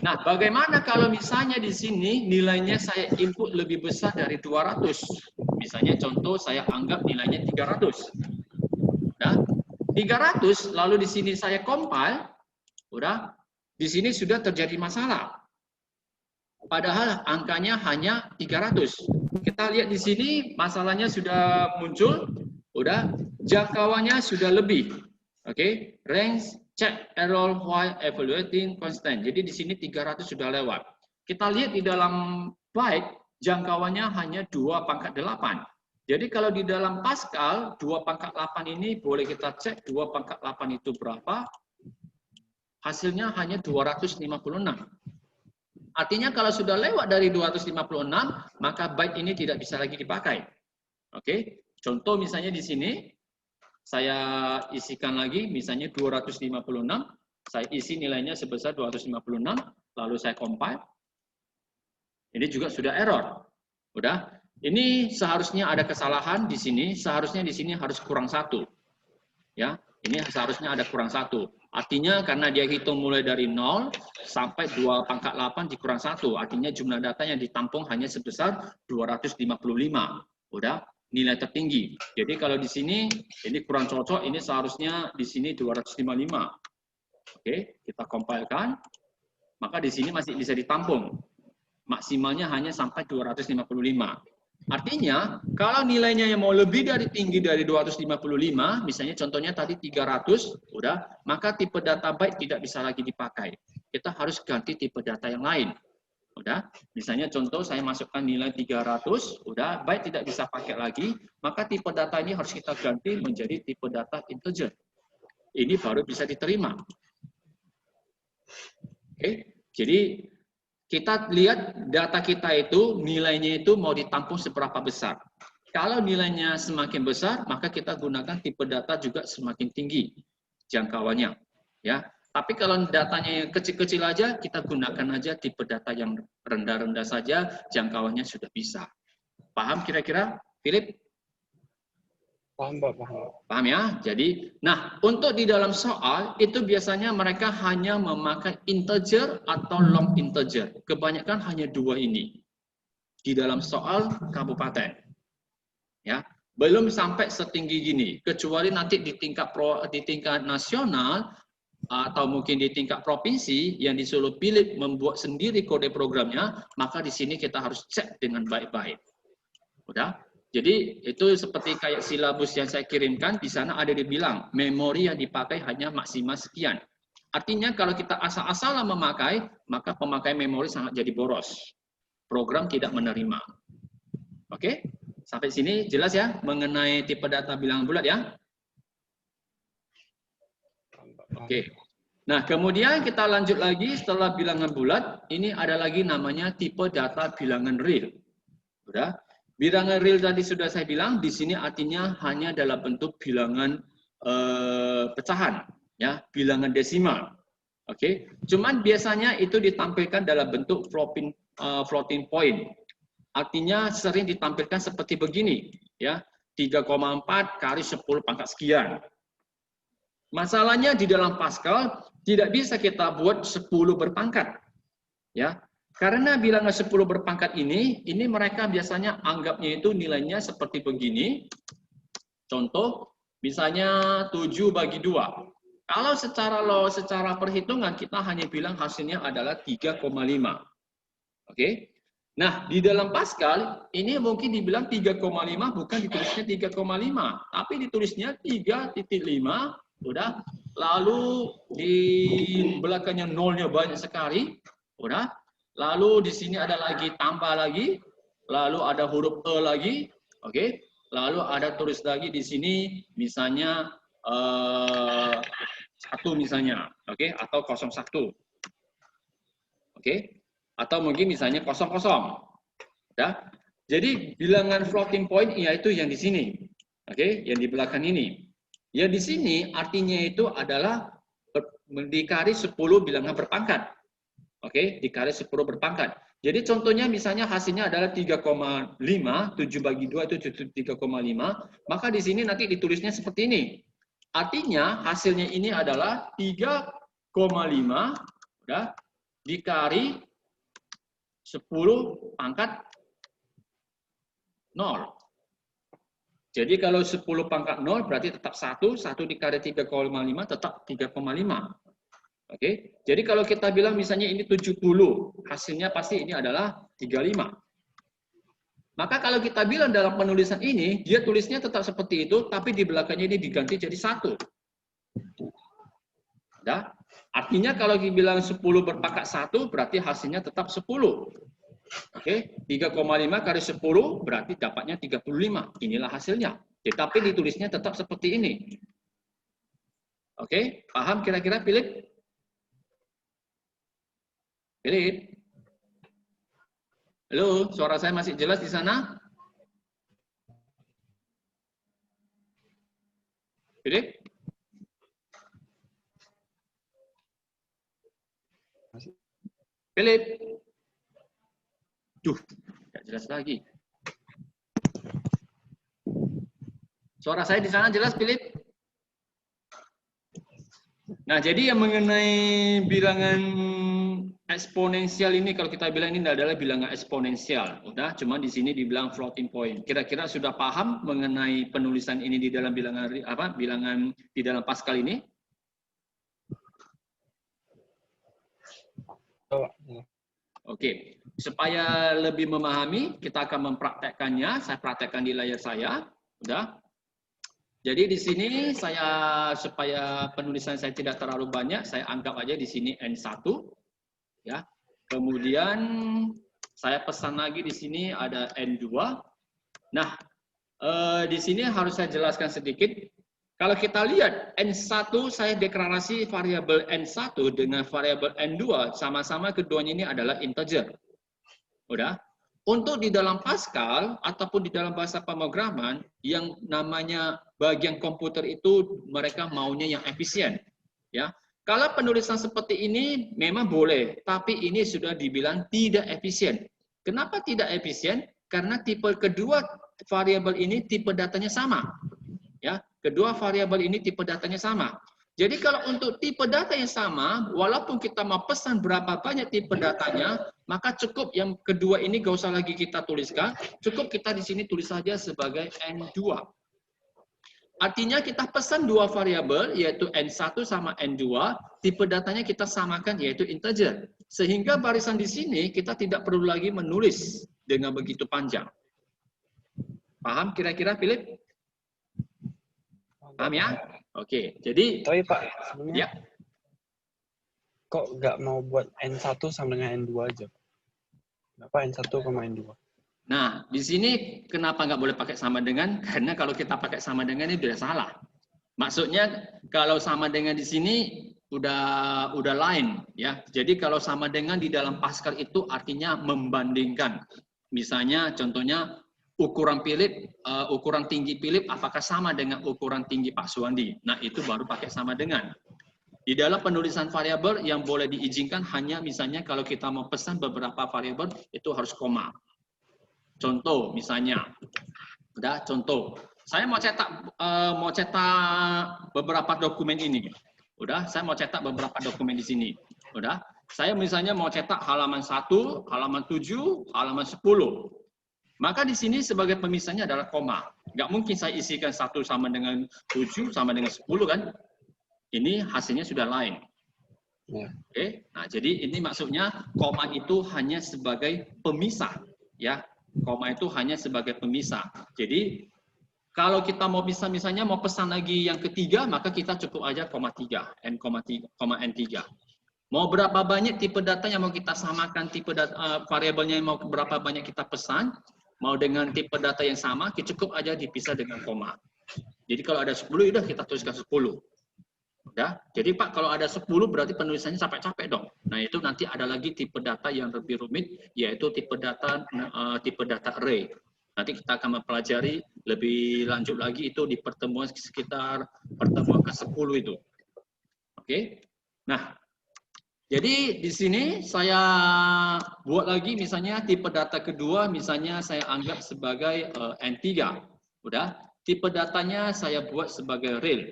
Nah, bagaimana kalau misalnya di sini nilainya saya input lebih besar dari 200? Misalnya contoh saya anggap nilainya 300. Nah, 300 lalu di sini saya compile, udah, di sini sudah terjadi masalah. Padahal angkanya hanya 300. Kita lihat di sini masalahnya sudah muncul, udah, jangkauannya sudah lebih. Oke, range check error while evaluating constant. Jadi di sini 300 sudah lewat. Kita lihat di dalam byte jangkauannya hanya 2/8. Jadi kalau di dalam Pascal 2/8 ini boleh kita cek 2/8 itu berapa? Hasilnya hanya 256. Artinya kalau sudah lewat dari 256, maka byte ini tidak bisa lagi dipakai. Oke, contoh misalnya di sini saya isikan lagi, misalnya 256, saya isi nilainya sebesar 256, lalu saya compile. Ini juga sudah error. Udah. Ini seharusnya ada kesalahan di sini, seharusnya di sini harus kurang 1. Ya, ini seharusnya ada kurang 1. Artinya karena dia hitung mulai dari 0 sampai 2/8 dikurang 1, artinya jumlah data yang ditampung hanya sebesar 255. Udah. Nilai tertinggi. Jadi kalau di sini ini kurang cocok, ini seharusnya di sini 255. Oke, kita compilekan. Maka di sini masih bisa ditampung. Maksimalnya hanya sampai 255. Artinya, kalau nilainya yang mau lebih dari tinggi dari 255, misalnya contohnya tadi 300, udah, maka tipe data byte tidak bisa lagi dipakai. Kita harus ganti tipe data yang lain. Udah, misalnya contoh saya masukkan nilai 300, udah, byte tidak bisa pakai lagi, maka tipe data ini harus kita ganti menjadi tipe data integer. Ini baru bisa diterima. Oke, jadi kita lihat data kita itu nilainya itu mau ditampung seberapa besar. Kalau nilainya semakin besar, maka kita gunakan tipe data juga semakin tinggi jangkauannya. Ya. Tapi kalau datanya yang kecil-kecil aja, kita gunakan aja tipe data yang rendah-rendah saja, jangkauannya sudah bisa. Paham kira-kira, Philip? Paham, Pak, paham. Paham ya? Jadi, nah untuk di dalam soal, itu biasanya mereka hanya memakai integer atau long integer. Kebanyakan hanya 2 ini. Di dalam soal kabupaten. Ya, belum sampai setinggi gini. Kecuali nanti di tingkat nasional, atau mungkin di tingkat provinsi yang disuruh Philip membuat sendiri kode programnya, maka di sini kita harus cek dengan baik-baik. Udah? Jadi itu seperti kayak silabus yang saya kirimkan, di sana ada dibilang memori yang dipakai hanya maksimal sekian. Artinya kalau kita asal-asalan memakai, maka pemakai memori sangat jadi boros. Program tidak menerima. Oke? Sampai sini jelas ya mengenai tipe data bilangan bulat ya? Oke. Nah, kemudian kita lanjut lagi setelah bilangan bulat, ini ada lagi namanya tipe data bilangan real. Udah? Bilangan real tadi sudah saya bilang, di sini artinya hanya dalam bentuk bilangan pecahan, ya, bilangan desimal. Oke. Cuman biasanya itu ditampilkan dalam bentuk floating point. Artinya sering ditampilkan seperti begini, ya. 3,4 kali 10 pangkat sekian. Masalahnya di dalam Pascal tidak bisa kita buat 10 berpangkat. Ya. Karena bilangan 10 berpangkat ini mereka biasanya anggapnya itu nilainya seperti begini. Contoh, misalnya 7 bagi 2. Kalau secara perhitungan kita hanya bilang hasilnya adalah 3,5. Oke. Nah, di dalam Pascal ini mungkin dibilang 3,5 bukan ditulisnya 3,5, tapi ditulisnya 3,5. Udah, lalu di belakangnya nolnya banyak sekali, udah, lalu di sini ada lagi tambah lagi, lalu ada huruf E lagi, oke, lalu ada tulis lagi di sini, misalnya 1 misalnya, oke, atau 01, oke, atau mungkin misalnya 00, udah. Jadi bilangan floating point yaitu yang di sini, oke, yang di belakang ini. Ya di sini artinya itu adalah dikali 10 bilangan berpangkat. Oke, dikali 10 berpangkat. Jadi contohnya misalnya hasilnya adalah 3,5, 7 bagi 2 itu 3,5, maka di sini nanti ditulisnya seperti ini. Artinya hasilnya ini adalah 3,5 ya, dikali 10 pangkat 0. Jadi kalau 10 pangkat 0 berarti tetap 1 dikali 3,5 tetap 3,5. Oke. Jadi kalau kita bilang misalnya ini 70, hasilnya pasti ini adalah 35. Maka kalau kita bilang dalam penulisan ini, dia tulisnya tetap seperti itu, tapi di belakangnya ini diganti jadi 1. Ya. Artinya kalau dibilang 10 berpangkat 1 berarti hasilnya tetap 10. Oke, 3,5 kali 10 berarti dapatnya 35. Inilah hasilnya. Tetapi ditulisnya tetap seperti ini. Oke, paham kira-kira Philip? Philip? Halo, suara saya masih jelas di sana? Philip? Philip? Duh, tidak jelas lagi. Suara saya di sana jelas, Philip? Nah, jadi yang mengenai bilangan eksponensial ini, kalau kita bilang ini adalah bilangan eksponensial. Udah, cuma di sini dibilang floating point. Kira-kira sudah paham mengenai penulisan ini di dalam bilangan apa? Bilangan di dalam Pascal ini? Oke, supaya lebih memahami, kita akan mempraktekkannya. Saya praktekkan di layar saya. Udah. Jadi di sini saya supaya penulisan saya tidak terlalu banyak, saya anggap aja di sini N1 ya. Kemudian saya pesan lagi di sini ada N2. Nah, di sini harus saya jelaskan sedikit. Kalau kita lihat N1 saya deklarasi variabel N1 dengan variabel N2 sama-sama keduanya ini adalah integer. Udah? Untuk di dalam Pascal ataupun di dalam bahasa pemrograman yang namanya bagian komputer itu mereka maunya yang efisien, ya. Kalau penulisan seperti ini memang boleh, tapi ini sudah dibilang tidak efisien. Kenapa tidak efisien? Karena tipe kedua variabel ini tipe datanya sama, ya. Kedua variabel ini tipe datanya sama. Jadi kalau untuk tipe data yang sama, walaupun kita mau pesan berapa banyak tipe datanya, maka cukup yang kedua ini gak usah lagi kita tuliskan, cukup kita di sini tulis saja sebagai N2. Artinya kita pesan dua variabel, yaitu N1 sama N2, tipe datanya kita samakan, yaitu integer. Sehingga barisan di sini kita tidak perlu lagi menulis dengan begitu panjang. Paham kira-kira, Philip? Paham ya? Oke, jadi tapi Pak, sebenarnya ya. Kok nggak mau buat N1 sama dengan N2 aja? Kenapa N1 sama N2? Nah, di sini kenapa nggak boleh pakai sama dengan? Karena kalau kita pakai sama dengan ini sudah salah. Maksudnya kalau sama dengan di sini udah lain ya. Jadi kalau sama dengan di dalam Pascal itu artinya membandingkan. Misalnya contohnya ukuran Philip, ukuran tinggi Philip apakah sama dengan ukuran tinggi Pak Suwandi? Nah, itu baru pakai sama dengan. Di dalam penulisan variabel yang boleh diizinkan hanya misalnya kalau kita mau pesan beberapa variabel itu harus koma. Contoh misalnya, udah contoh. Saya mau cetak beberapa dokumen ini. Udah, saya mau cetak beberapa dokumen di sini. Udah, saya misalnya mau cetak halaman 1, halaman 7, halaman 10. Maka di sini sebagai pemisahnya adalah koma. Nggak mungkin saya isikan 1 sama dengan 7 sama dengan 10 kan? Ini hasilnya sudah lain. Ya. Oke, nah jadi ini maksudnya koma itu hanya sebagai pemisah, ya. Koma itu hanya sebagai pemisah. Jadi kalau kita mau bisa misalnya mau pesan lagi yang ketiga, maka kita cukup aja koma 3, N3. Mau berapa banyak tipe data yang mau kita samakan, tipe data, variabelnya yang mau berapa banyak kita pesan, mau dengan tipe data yang sama, cukup aja dipisah dengan koma. Jadi kalau ada 10, udah kita tuliskan 10. Ya, jadi Pak kalau ada 10 berarti penulisannya capek-capek dong. Nah itu nanti ada lagi tipe data yang lebih rumit, yaitu tipe data array. Nanti kita akan mempelajari lebih lanjut lagi itu di pertemuan sekitar pertemuan ke-10 itu. Oke. Nah, jadi di sini saya buat lagi misalnya tipe data kedua, misalnya saya anggap sebagai N3. Udah, tipe datanya saya buat sebagai real.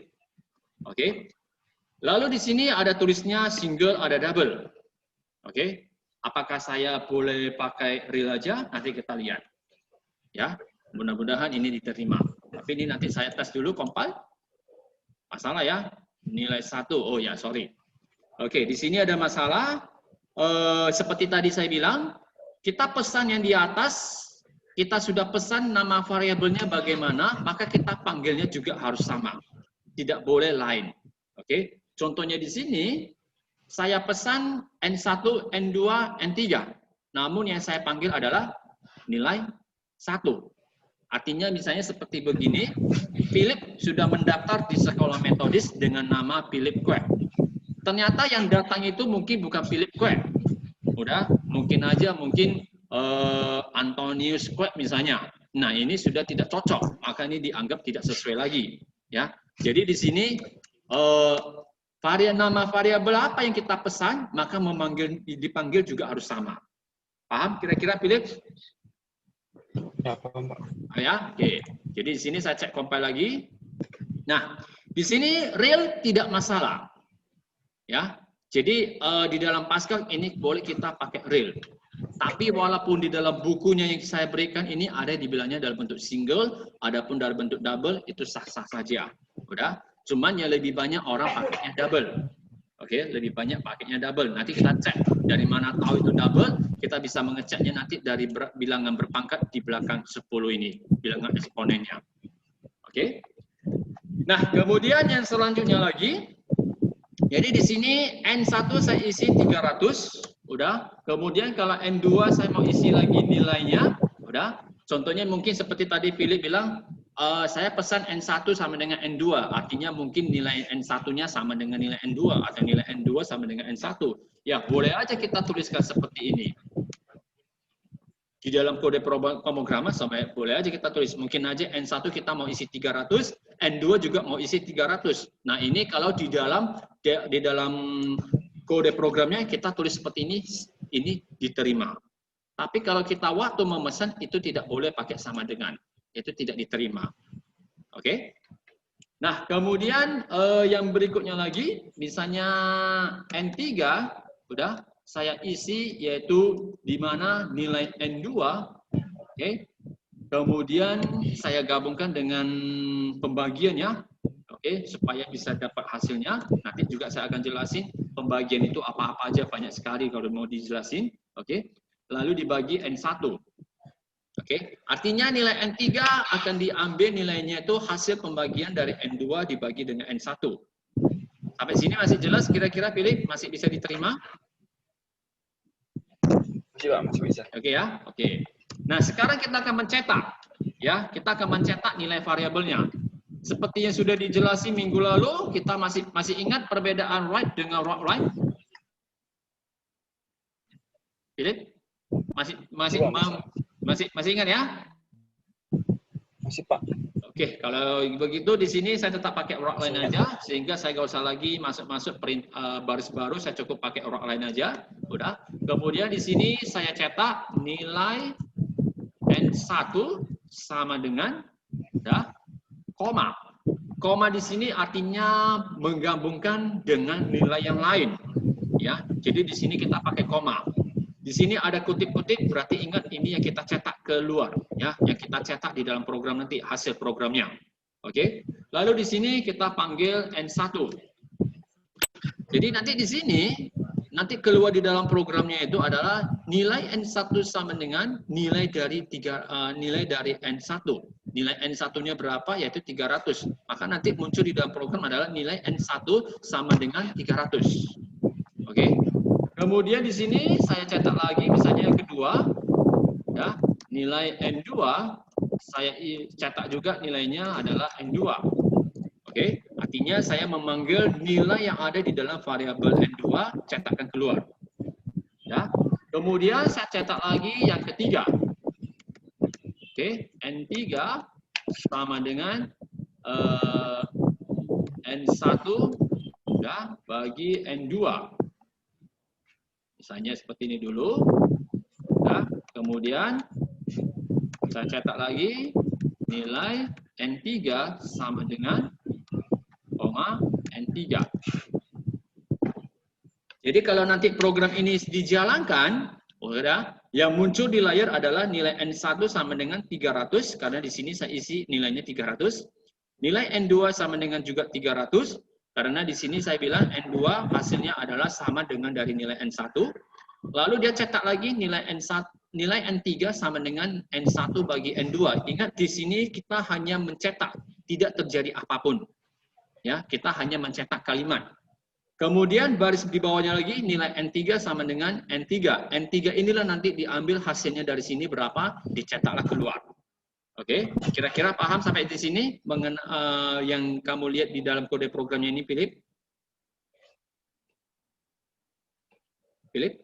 Oke. Lalu di sini ada tulisnya single, ada double. Oke. Apakah saya boleh pakai real aja? Nanti kita lihat. Ya, mudah-mudahan ini diterima. Tapi ini nanti saya tes dulu compile. Masalah ya. Nilai 1. Oh ya, sorry. Oke, di sini ada masalah. Seperti tadi saya bilang, kita pesan yang di atas, kita sudah pesan nama variabelnya bagaimana, maka kita panggilnya juga harus sama. Tidak boleh lain. Oke. Contohnya di sini, saya pesan N1, N2, N3. Namun yang saya panggil adalah nilai 1. Artinya misalnya seperti begini, Philip sudah mendaftar di sekolah metodis dengan nama Philip Kwek. Ternyata yang datang itu mungkin bukan Philip Kwek. Udah, mungkin aja Antonius Kwek misalnya. Nah, ini sudah tidak cocok, maka ini dianggap tidak sesuai lagi, ya. Jadi di sini nama variabel apa yang kita pesan, maka dipanggil juga harus sama. Paham kira-kira, Philip? Ya, paham, Pak. Ya, oke. Jadi di sini saya cek compile lagi. Nah, di sini real tidak masalah. Ya. Jadi di dalam Pascal ini boleh kita pakai real. Tapi walaupun di dalam bukunya yang saya berikan ini ada dibilangnya dalam bentuk single, adapun dalam bentuk double itu sah-sah saja. Udah. Cuman ya lebih banyak orang pakainya double. Oke, lebih banyak pakainya double. Nanti kita cek dari mana tahu itu double, kita bisa mengeceknya nanti dari bilangan berpangkat di belakang 10 ini, bilangan eksponennya. Oke. Nah, kemudian yang selanjutnya lagi, jadi di sini N1 saya isi 300, udah. Kemudian kalau N2 saya mau isi lagi nilainya, udah. Contohnya mungkin seperti tadi Philip bilang, saya pesan N1 sama dengan N2, artinya mungkin nilai N1-nya sama dengan nilai N2, atau nilai N2 sama dengan N1. Ya, boleh aja kita tuliskan seperti ini. Di dalam kode pemrograman boleh aja kita tulis, mungkin aja N1 kita mau isi 300, N2 juga mau isi 300. Nah, ini kalau di dalam kode programnya kita tulis seperti ini diterima. Tapi kalau kita waktu memesan itu tidak boleh pakai sama dengan. Itu tidak diterima. Oke? Nah, kemudian yang berikutnya lagi, misalnya N3, udah saya isi yaitu di mana nilai N2, oke? Kemudian saya gabungkan dengan pembagiannya, oke, supaya bisa dapat hasilnya. Nanti juga saya akan jelasin pembagian itu apa-apa aja, banyak sekali kalau mau dijelasin, oke? Lalu dibagi N1. Oke, artinya nilai N3 akan diambil nilainya itu hasil pembagian dari N2 dibagi dengan N1. Sampai sini masih jelas kira-kira, Philip? Masih bisa diterima? Masih, Pak, masih bisa. Oke ya, oke. Nah, sekarang kita akan mencetak. Ya, kita akan mencetak nilai variabelnya. Seperti yang sudah dijelasin minggu lalu, kita masih ingat perbedaan write dengan write right? Philip? Masih ingat ya? Masih, Pak. Oke, kalau begitu di sini saya tetap pakai write line aja, sehingga saya nggak usah lagi masuk baris baru, saya cukup pakai write line aja. Udah. Kemudian di sini saya cetak nilai N1 sama dengan koma. Koma di sini artinya menggabungkan dengan nilai yang lain. Ya, jadi di sini kita pakai koma. Di sini ada kutip-kutip, berarti ingat ini yang kita cetak keluar, ya, yang kita cetak di dalam program nanti hasil programnya. Oke. Lalu di sini kita panggil N1. Jadi nanti di sini nanti keluar di dalam programnya itu adalah nilai N1 sama dengan nilai dari N1. Nilai N1-nya berapa? Yaitu 300. Maka nanti muncul di dalam program adalah nilai N1 sama dengan 300. Oke. Kemudian di sini saya cetak lagi misalnya yang kedua, ya, nilai N2 saya cetak juga nilainya adalah N2. Oke, artinya saya memanggil nilai yang ada di dalam variabel N2 cetakkan keluar. Ya. Kemudian saya cetak lagi yang ketiga. Oke, N3 sama dengan N1 ya, bagi N2. Misalnya seperti ini dulu. Nah, kemudian saya cetak lagi nilai N3 sama dengan N3. Jadi kalau nanti program ini dijalankan, yang muncul di layar adalah nilai N1 sama dengan 300, karena di sini saya isi nilainya 300. Nilai N2 sama dengan juga 300, karena di sini saya bilang N2 hasilnya adalah sama dengan dari nilai N1. Lalu dia cetak lagi nilai N3 sama dengan N1 bagi N2. Ingat di sini kita hanya mencetak, tidak terjadi apapun. Ya, kita hanya mencetak kalimat. Kemudian baris di bawahnya lagi nilai N3 sama dengan N3. N3 inilah nanti diambil hasilnya dari sini berapa, dicetaklah keluar. Oke, kira-kira paham sampai di sini yang kamu lihat di dalam kode programnya ini, Philip? Philip?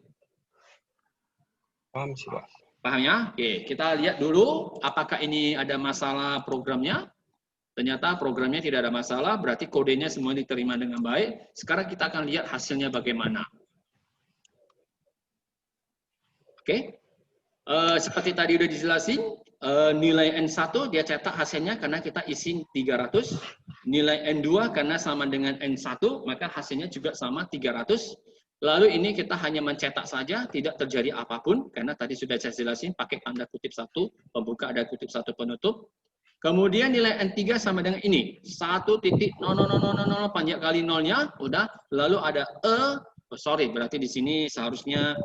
Paham sih, Pak. Paham ya? Oke, kita lihat dulu apakah ini ada masalah programnya. Ternyata programnya tidak ada masalah, berarti kodenya semua diterima dengan baik. Sekarang kita akan lihat hasilnya bagaimana. Oke, seperti tadi udah dijelasin, nilai N1 dia cetak hasilnya karena kita isi 300. Nilai N2 karena sama dengan N1, maka hasilnya juga sama 300. Lalu ini kita hanya mencetak saja, tidak terjadi apapun, karena tadi sudah saya jelasin pakai tanda kutip 1, pembuka ada kutip 1 penutup. Kemudian nilai N3 sama dengan ini, 1.0000 panjang kali nolnya, udah. Lalu ada berarti di sini seharusnya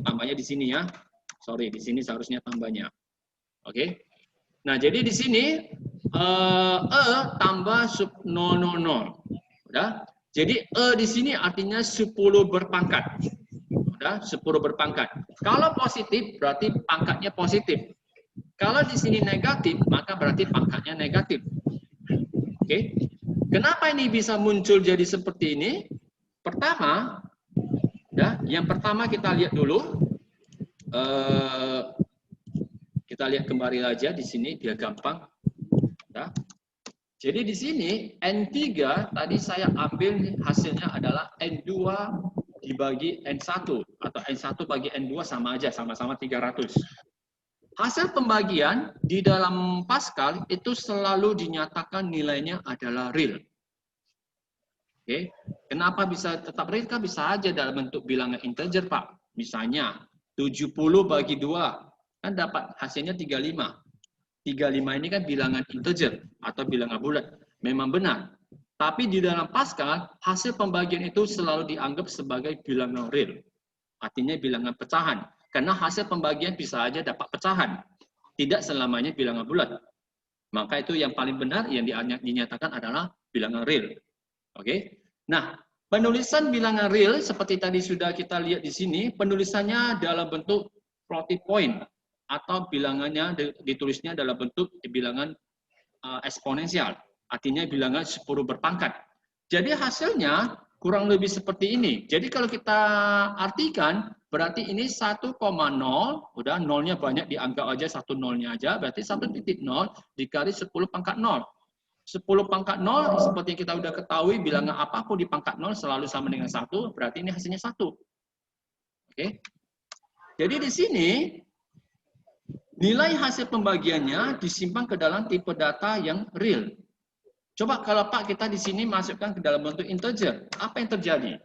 tambahnya di sini ya. Sorry, di sini seharusnya tambahnya. Oke. Nah, jadi di sini tambah sub 000. Udah. Jadi di sini artinya 10 berpangkat. Udah, 10 berpangkat. Kalau positif berarti pangkatnya positif. Kalau di sini negatif, maka berarti pangkatnya negatif. Oke. Kenapa ini bisa muncul jadi seperti ini? Pertama, ya, yang pertama kita lihat dulu. Kita lihat kembali aja di sini biar gampang. Ya. Jadi di sini N3 tadi saya ambil hasilnya adalah N2 dibagi N1 atau N1 bagi N2 sama aja, sama-sama 300. Hasil pembagian di dalam Pascal itu selalu dinyatakan nilainya adalah real. Oke, kenapa bisa tetap real? Kan bisa aja dalam bentuk bilangan integer, Pak. Misalnya 70 bagi 2, kan dapat hasilnya 35. 35 ini kan bilangan integer atau bilangan bulat. Memang benar. Tapi di dalam Pascal, hasil pembagian itu selalu dianggap sebagai bilangan real. Artinya bilangan pecahan. Karena hasil pembagian bisa aja dapat pecahan. Tidak selamanya bilangan bulat. Maka itu yang paling benar yang dinyatakan adalah bilangan real. Oke. Nah, penulisan bilangan real seperti tadi sudah kita lihat di sini, penulisannya dalam bentuk floating point atau bilangannya ditulisnya dalam bentuk bilangan eksponensial. Artinya bilangan 10 berpangkat. Jadi hasilnya kurang lebih seperti ini. Jadi kalau kita artikan, berarti ini 1,0, udah nolnya banyak, dianggap aja satu nolnya aja, berarti 1.0 dikali 10 pangkat 0. 10 pangkat 0, seperti kita udah ketahui, bilangan apapun di pangkat 0 selalu sama dengan 1, berarti ini hasilnya 1. Oke. Jadi di sini, nilai hasil pembagiannya disimpan ke dalam tipe data yang real. Coba kalau Pak kita di sini masukkan ke dalam bentuk integer, apa yang terjadi?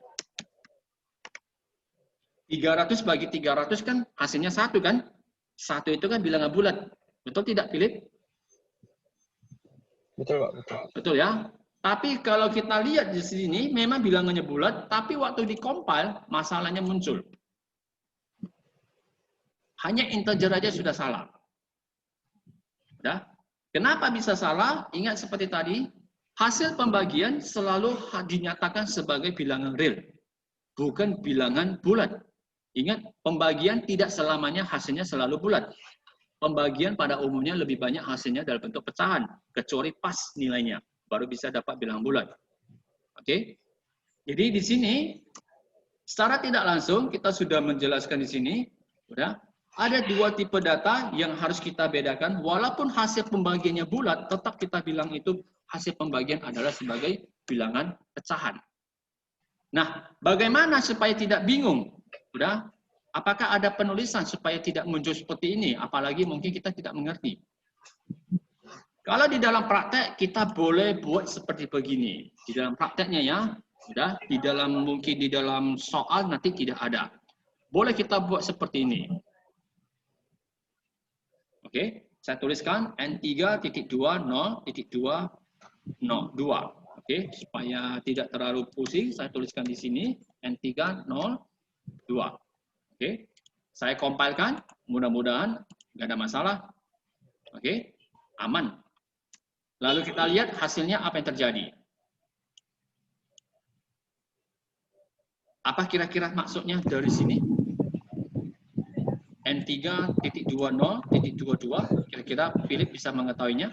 300 bagi 300 kan hasilnya 1 kan? 1 itu kan bilangan bulat. Betul tidak, Philip? Betul, Pak. Betul. Betul ya? Tapi kalau kita lihat di sini memang bilangannya bulat, tapi waktu di-compile masalahnya muncul. Hanya integer aja sudah salah. Udah? Kenapa bisa salah? Ingat seperti tadi, hasil pembagian selalu dinyatakan sebagai bilangan real, bukan bilangan bulat. Ingat, pembagian tidak selamanya hasilnya selalu bulat. Pembagian pada umumnya lebih banyak hasilnya dalam bentuk pecahan, kecuali pas nilainya, baru bisa dapat bilangan bulat. Oke? Jadi di sini, secara tidak langsung kita sudah menjelaskan di sini, udah, ada 2 tipe data yang harus kita bedakan. Walaupun hasil pembagiannya bulat, tetap kita bilang itu hasil pembagian adalah sebagai bilangan pecahan. Nah, bagaimana supaya tidak bingung? Udah, apakah ada penulisan supaya tidak muncul seperti ini? Apalagi mungkin kita tidak mengerti. Kalau di dalam praktek kita boleh buat seperti begini. Di dalam prakteknya ya, udah, mungkin di dalam soal nanti tidak ada. Boleh kita buat seperti ini. Oke, saya tuliskan N3.2.0.202. Oke, supaya tidak terlalu pusing, saya tuliskan di sini N302. Oke, saya compile-kan, mudah-mudahan nggak ada masalah. Oke, aman. Lalu kita lihat hasilnya apa yang terjadi. Apa kira-kira maksudnya dari sini? N3.20.22, kira-kira Philip bisa mengetahuinya?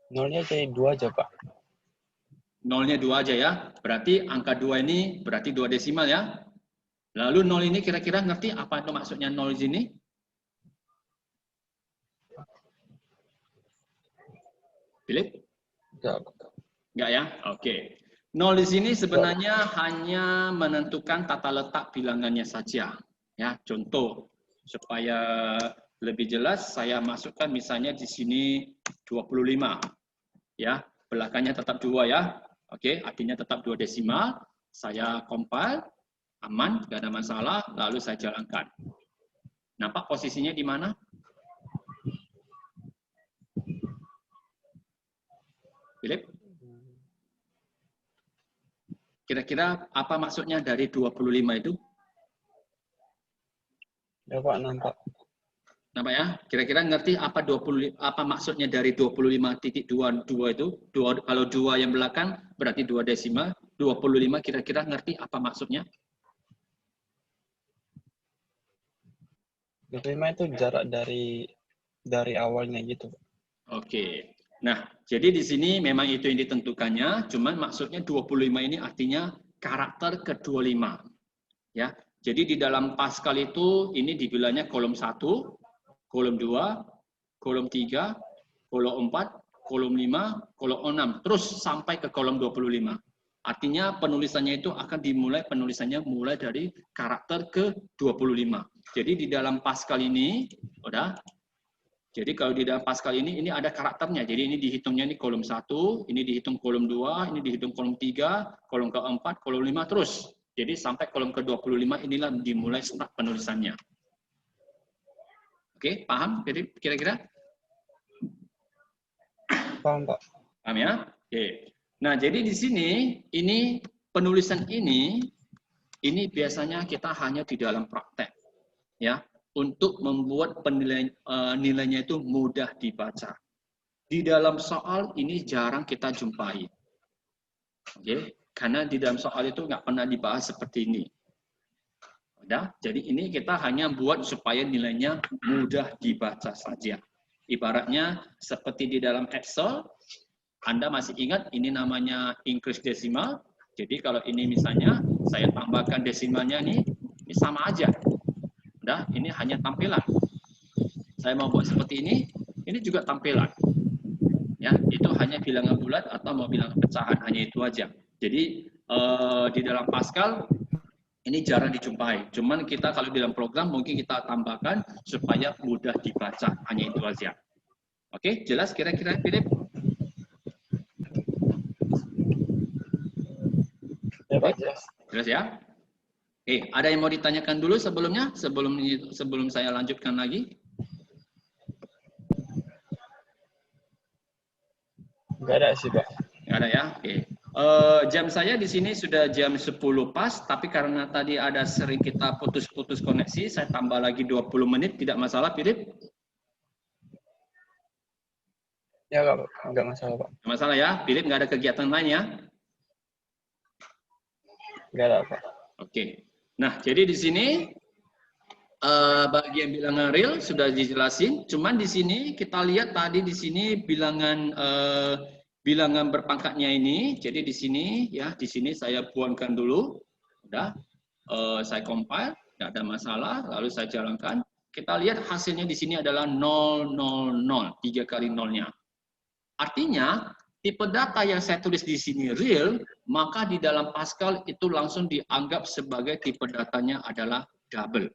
Nolnya jadi 2 aja, Pak. Nolnya 2 aja ya. Berarti angka 2 ini berarti 2 desimal ya. Lalu 0 ini kira-kira ngerti apa itu maksudnya 0 di sini? Philip? Enggak ya? Oke. 0 di sini sebenarnya hanya menentukan tata letak bilangannya saja. Ya, contoh supaya lebih jelas saya masukkan misalnya di sini 25. Ya, belakangnya tetap 2 ya. Oke, artinya tetap 2 desimal. Saya compile, aman, tidak ada masalah, lalu saya jalankan. Nampak posisinya di mana? Philip? Kira-kira apa maksudnya dari 25 itu? Ya, Pak, nampak. Nampak ya? Kira-kira ngerti apa maksudnya dari 25.22 itu? Kalau 2 yang belakang berarti 2 desimal. 25 kira-kira ngerti apa maksudnya? 25 itu jarak dari awalnya gitu. Oke. Nah, jadi di sini memang itu yang ditentukannya, cuman maksudnya 25 ini artinya karakter ke-25. Ya. Jadi di dalam Pascal itu ini dibilangnya kolom 1, kolom 2, kolom 3, kolom 4, kolom 5, kolom 6, terus sampai ke kolom 25. Artinya penulisannya itu akan penulisannya mulai dari karakter ke-25. Jadi di dalam Pascal ini, jadi kalau di dalam Pascal ini ada karakternya. Jadi ini dihitungnya ini kolom 1, ini dihitung kolom 2, ini dihitung kolom 3, kolom ke-4, kolom 5 terus. Jadi sampai kolom ke-25 inilah dimulai start penulisannya. Oke, paham kira-kira? Paham, Pak. Paham ya? Oke. Nah, jadi di sini ini penulisan ini biasanya kita hanya di dalam praktek ya, untuk membuat nilainya itu mudah dibaca. Di dalam soal ini jarang kita jumpai. Oke, karena di dalam soal itu nggak pernah dibahas seperti ini. Udah, jadi ini kita hanya buat supaya nilainya mudah dibaca saja. Ibaratnya seperti di dalam Excel, Anda masih ingat ini namanya increase desimal. Jadi kalau ini misalnya saya tambahkan desimalnya ini sama aja. Udah, ini hanya tampilan. Saya mau buat seperti ini juga tampilan. Ya, itu hanya bilangan bulat atau mau bilangan pecahan, hanya itu aja. Jadi di dalam Pascal ini jarang dijumpai. Cuman kita kalau di dalam program mungkin kita tambahkan supaya mudah dibaca, hanya itu aja. Oke, jelas kira-kira Philip? Ya, Pak, jelas. Jelas ya? Oke, ada yang mau ditanyakan dulu sebelumnya? Sebelum saya lanjutkan lagi? Nggak ada sih, Pak. Nggak ada ya? Oke. Jam saya di sini sudah jam 10 pas, tapi karena tadi ada sering kita putus-putus koneksi, saya tambah lagi 20 menit, tidak masalah, Philip? Ya, nggak masalah, Pak. Nggak masalah ya, Philip nggak ada kegiatan lain ya? Nggak ada, Pak. Oke. Nah, jadi di sini bagian bilangan real sudah dijelasin. Cuman di sini kita lihat tadi di sini bilangan berpangkatnya ini. Jadi di sini ya, di sini saya buangkan dulu. Udah, saya compile, tidak ada masalah. Lalu saya jalankan. Kita lihat hasilnya di sini adalah 0, 0, 0, 3 kali nolnya. Artinya tipe data yang saya tulis di sini real, maka di dalam Pascal itu langsung dianggap sebagai tipe datanya adalah double.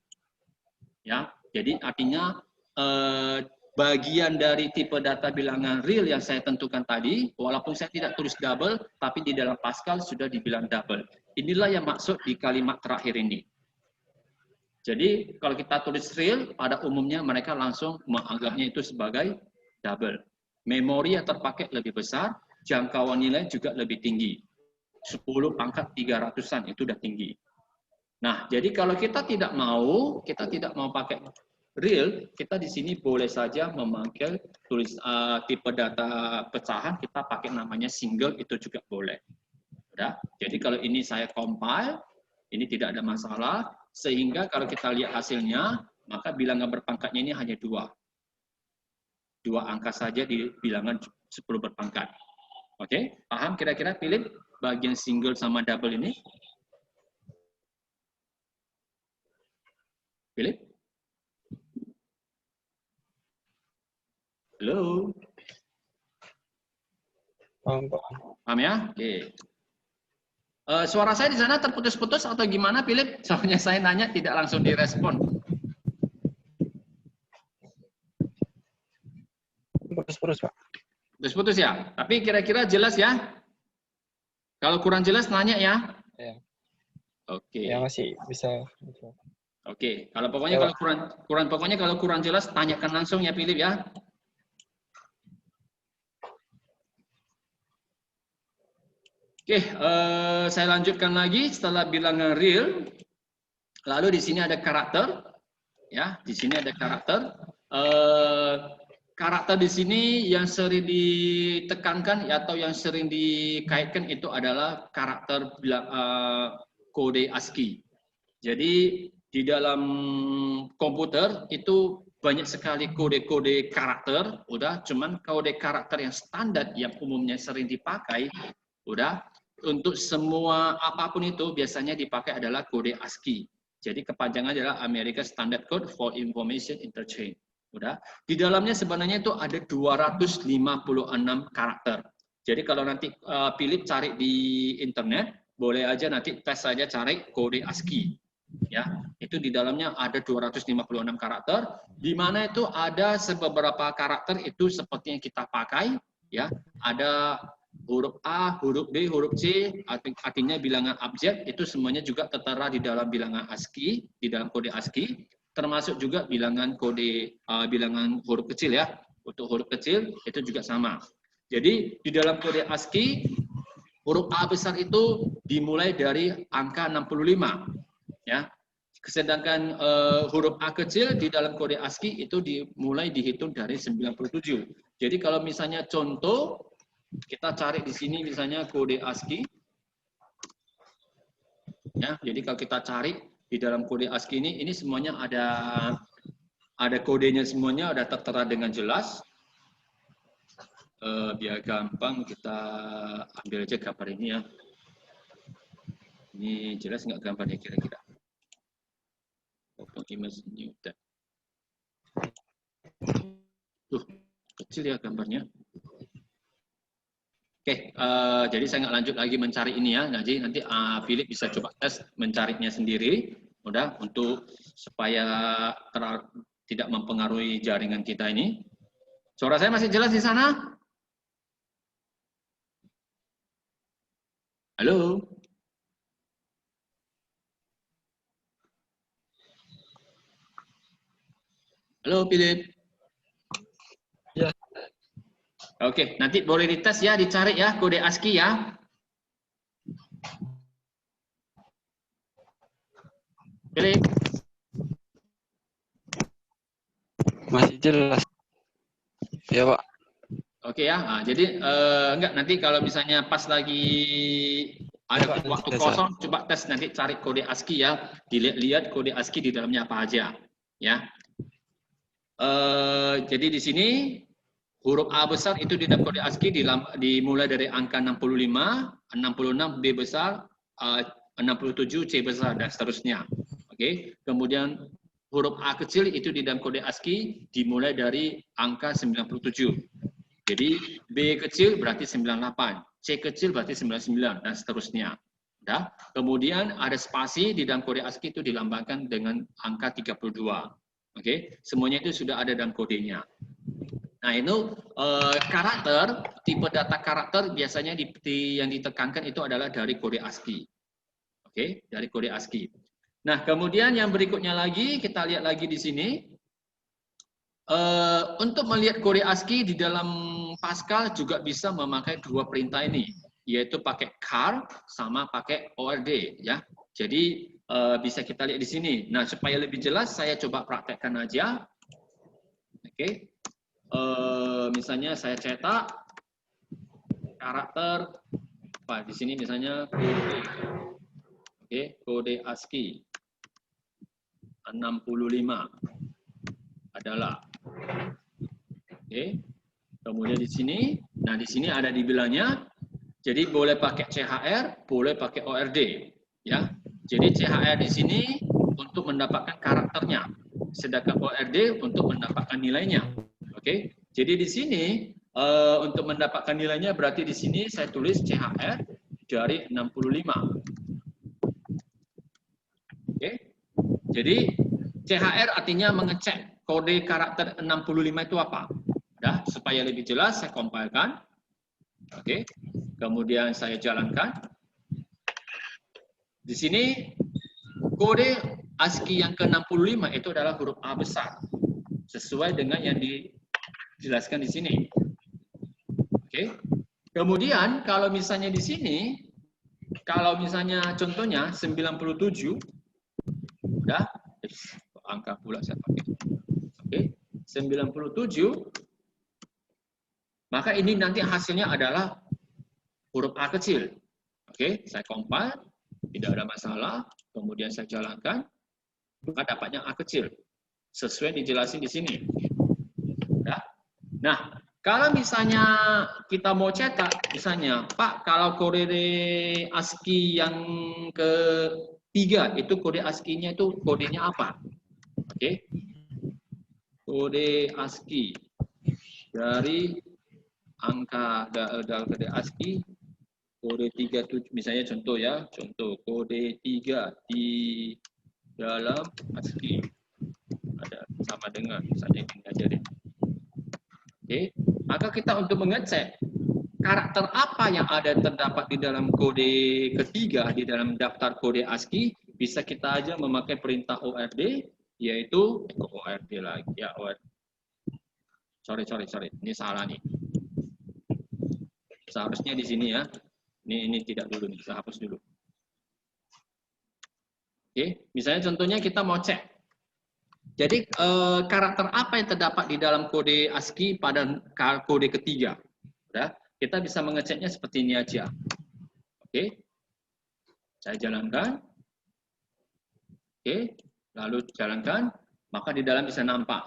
Ya, jadi artinya bagian dari tipe data bilangan real yang saya tentukan tadi, walaupun saya tidak tulis double, tapi di dalam Pascal sudah dibilang double. Inilah yang maksud di kalimat terakhir ini. Jadi kalau kita tulis real, pada umumnya mereka langsung menganggapnya itu sebagai double. Memori yang terpakai lebih besar, jangkauan nilai juga lebih tinggi. 10 pangkat 300-an itu udah tinggi. Nah, jadi kalau kita tidak mau pakai real, kita di sini boleh saja memanggil tipe data pecahan, kita pakai namanya single, itu juga boleh. Udah. Jadi kalau ini saya compile, ini tidak ada masalah, sehingga kalau kita lihat hasilnya, maka bilangan berpangkatnya ini hanya 2. 2 angka saja di bilangan 10 berpangkat. Oke, paham kira-kira Philip bagian single sama double ini? Philip? Halo? Paham ya? Oke. Suara saya di sana terputus-putus atau gimana, Philip? Soalnya saya nanya tidak langsung direspon. Putus-putus, Pak. Putus-putus ya? Tapi kira-kira jelas ya? Kalau kurang jelas nanya ya? Ya. Oke. Ya masih bisa. Oke. Kalau pokoknya kalau kurang jelas tanyakan langsung ya, Philip ya. Oke, saya lanjutkan lagi setelah bilangan real. Lalu di sini ada karakter, ya. Di sini ada karakter. Karakter di sini yang sering ditekankan atau yang sering dikaitkan itu adalah karakter kode ASCII. Jadi di dalam komputer itu banyak sekali kode-kode karakter, udah. Cuman kode karakter yang standar yang umumnya sering dipakai, udah. Untuk semua apapun itu biasanya dipakai adalah kode ASCII. Jadi kepanjangan adalah American Standard Code for Information Interchange. Udah. Di dalamnya sebenarnya itu ada 256 karakter. Jadi kalau nanti Philip cari di internet, boleh aja nanti tes saja cari kode ASCII. Ya, itu di dalamnya ada 256 karakter, di mana itu ada beberapa karakter itu seperti yang kita pakai, ya. Ada huruf A, huruf B, huruf C, artinya bilangan abjad, itu semuanya juga tertera di dalam bilangan ASCII, di dalam kode ASCII, termasuk juga bilangan kode bilangan huruf kecil ya. Untuk huruf kecil itu juga sama. Jadi di dalam kode ASCII huruf A besar itu dimulai dari angka 65, ya. Sedangkan huruf A kecil di dalam kode ASCII itu dimulai dihitung dari 97. Jadi kalau misalnya contoh kita cari di sini misalnya kode ASCII, ya. Jadi kalau kita cari di dalam kode ASCII ini semuanya ada kodenya, semuanya ada tertera dengan jelas. Biar gampang kita ambil aja gambar ini ya. Ini jelas nggak gambarnya kira-kira? Open image new tab. Kecil ya gambarnya. Oke, jadi saya nggak lanjut lagi mencari ini ya. Nanti Philip bisa coba tes mencarinya sendiri, udah, untuk supaya tidak mempengaruhi jaringan kita ini. Suara saya masih jelas di sana? Halo? Halo, Philip? Ya. Oke, nanti boleh dites ya, dicari ya kode ASCII ya. Philip? Masih jelas. Ya, Pak. Oke ya, jadi enggak, nanti kalau misalnya pas lagi ada waktu kosong, coba tes nanti cari kode ASCII ya, dilihat kode ASCII di dalamnya apa aja, ya. Jadi di sini huruf A besar itu di dalam kode ASCII dimulai dari angka 65, 66 B besar, 67 C besar dan seterusnya. Oke, kemudian huruf A kecil itu di dalam kode ASCII dimulai dari angka 97. Jadi B kecil berarti 98, C kecil berarti 99 dan seterusnya. Ya. Kemudian ada spasi di dalam kode ASCII itu dilambangkan dengan angka 32. Oke, semuanya itu sudah ada dalam kodenya. Nah, itu karakter, tipe data karakter biasanya yang ditekankan itu adalah dari kode ASCII. Oke, dari kode ASCII. Nah, kemudian yang berikutnya lagi, kita lihat lagi di sini. Untuk melihat kode ASCII di dalam Pascal juga bisa memakai dua perintah ini, yaitu pakai char sama pakai ord, ya. Jadi bisa kita lihat di sini. Nah, supaya lebih jelas, saya coba praktekkan aja. Oke. Misalnya saya cetak karakter apa di sini misalnya kode ASCII 65 adalah kemudian di sini, nah di sini ada dibilangnya, jadi boleh pakai CHR, boleh pakai ORD, ya. Jadi CHR di sini untuk mendapatkan karakternya, sedangkan ORD untuk mendapatkan nilainya. Oke, jadi di sini untuk mendapatkan nilainya berarti di sini saya tulis CHR dari 65. Oke, jadi CHR artinya mengecek kode karakter 65 itu apa. Ya, supaya lebih jelas saya compile-kan. Oke. Kemudian saya jalankan. Di sini kode ASCII yang ke-65 itu adalah huruf A besar. Sesuai dengan yang dijelaskan di sini. Oke. Kemudian kalau misalnya di sini, kalau misalnya contohnya 97, udah, angka pula saya pakai. Oke. 97, maka ini nanti hasilnya adalah huruf A kecil. Oke, saya compile, tidak ada masalah. Kemudian saya jalankan, maka dapatnya A kecil. Sesuai dijelasin di sini. Ya. Nah, kalau misalnya kita mau cetak, misalnya, Pak, kalau kode ASCII yang ketiga, itu kode ASCII-nya itu kodenya apa? Oke. Kode ASCII dari angka kode ASCII kode 37 misalnya contoh ya, contoh kode 3 di dalam ASCII ada sama dengan misalnya ini aja deh. Oke, maka kita untuk mengecek karakter apa yang ada terdapat di dalam kode ketiga di dalam daftar kode ASCII, bisa kita aja memakai perintah ORD, yaitu ORD lagi ya, ORD. Sorry, ini salah nih. Seharusnya di sini ya. Ini tidak dulu nih, saya hapus dulu. Oke, misalnya contohnya kita mau cek. Jadi karakter apa yang terdapat di dalam kode ASCII pada kode ketiga? Ya, kita bisa mengeceknya seperti ini aja. Oke, saya jalankan. Oke, lalu jalankan, maka di dalam bisa nampak.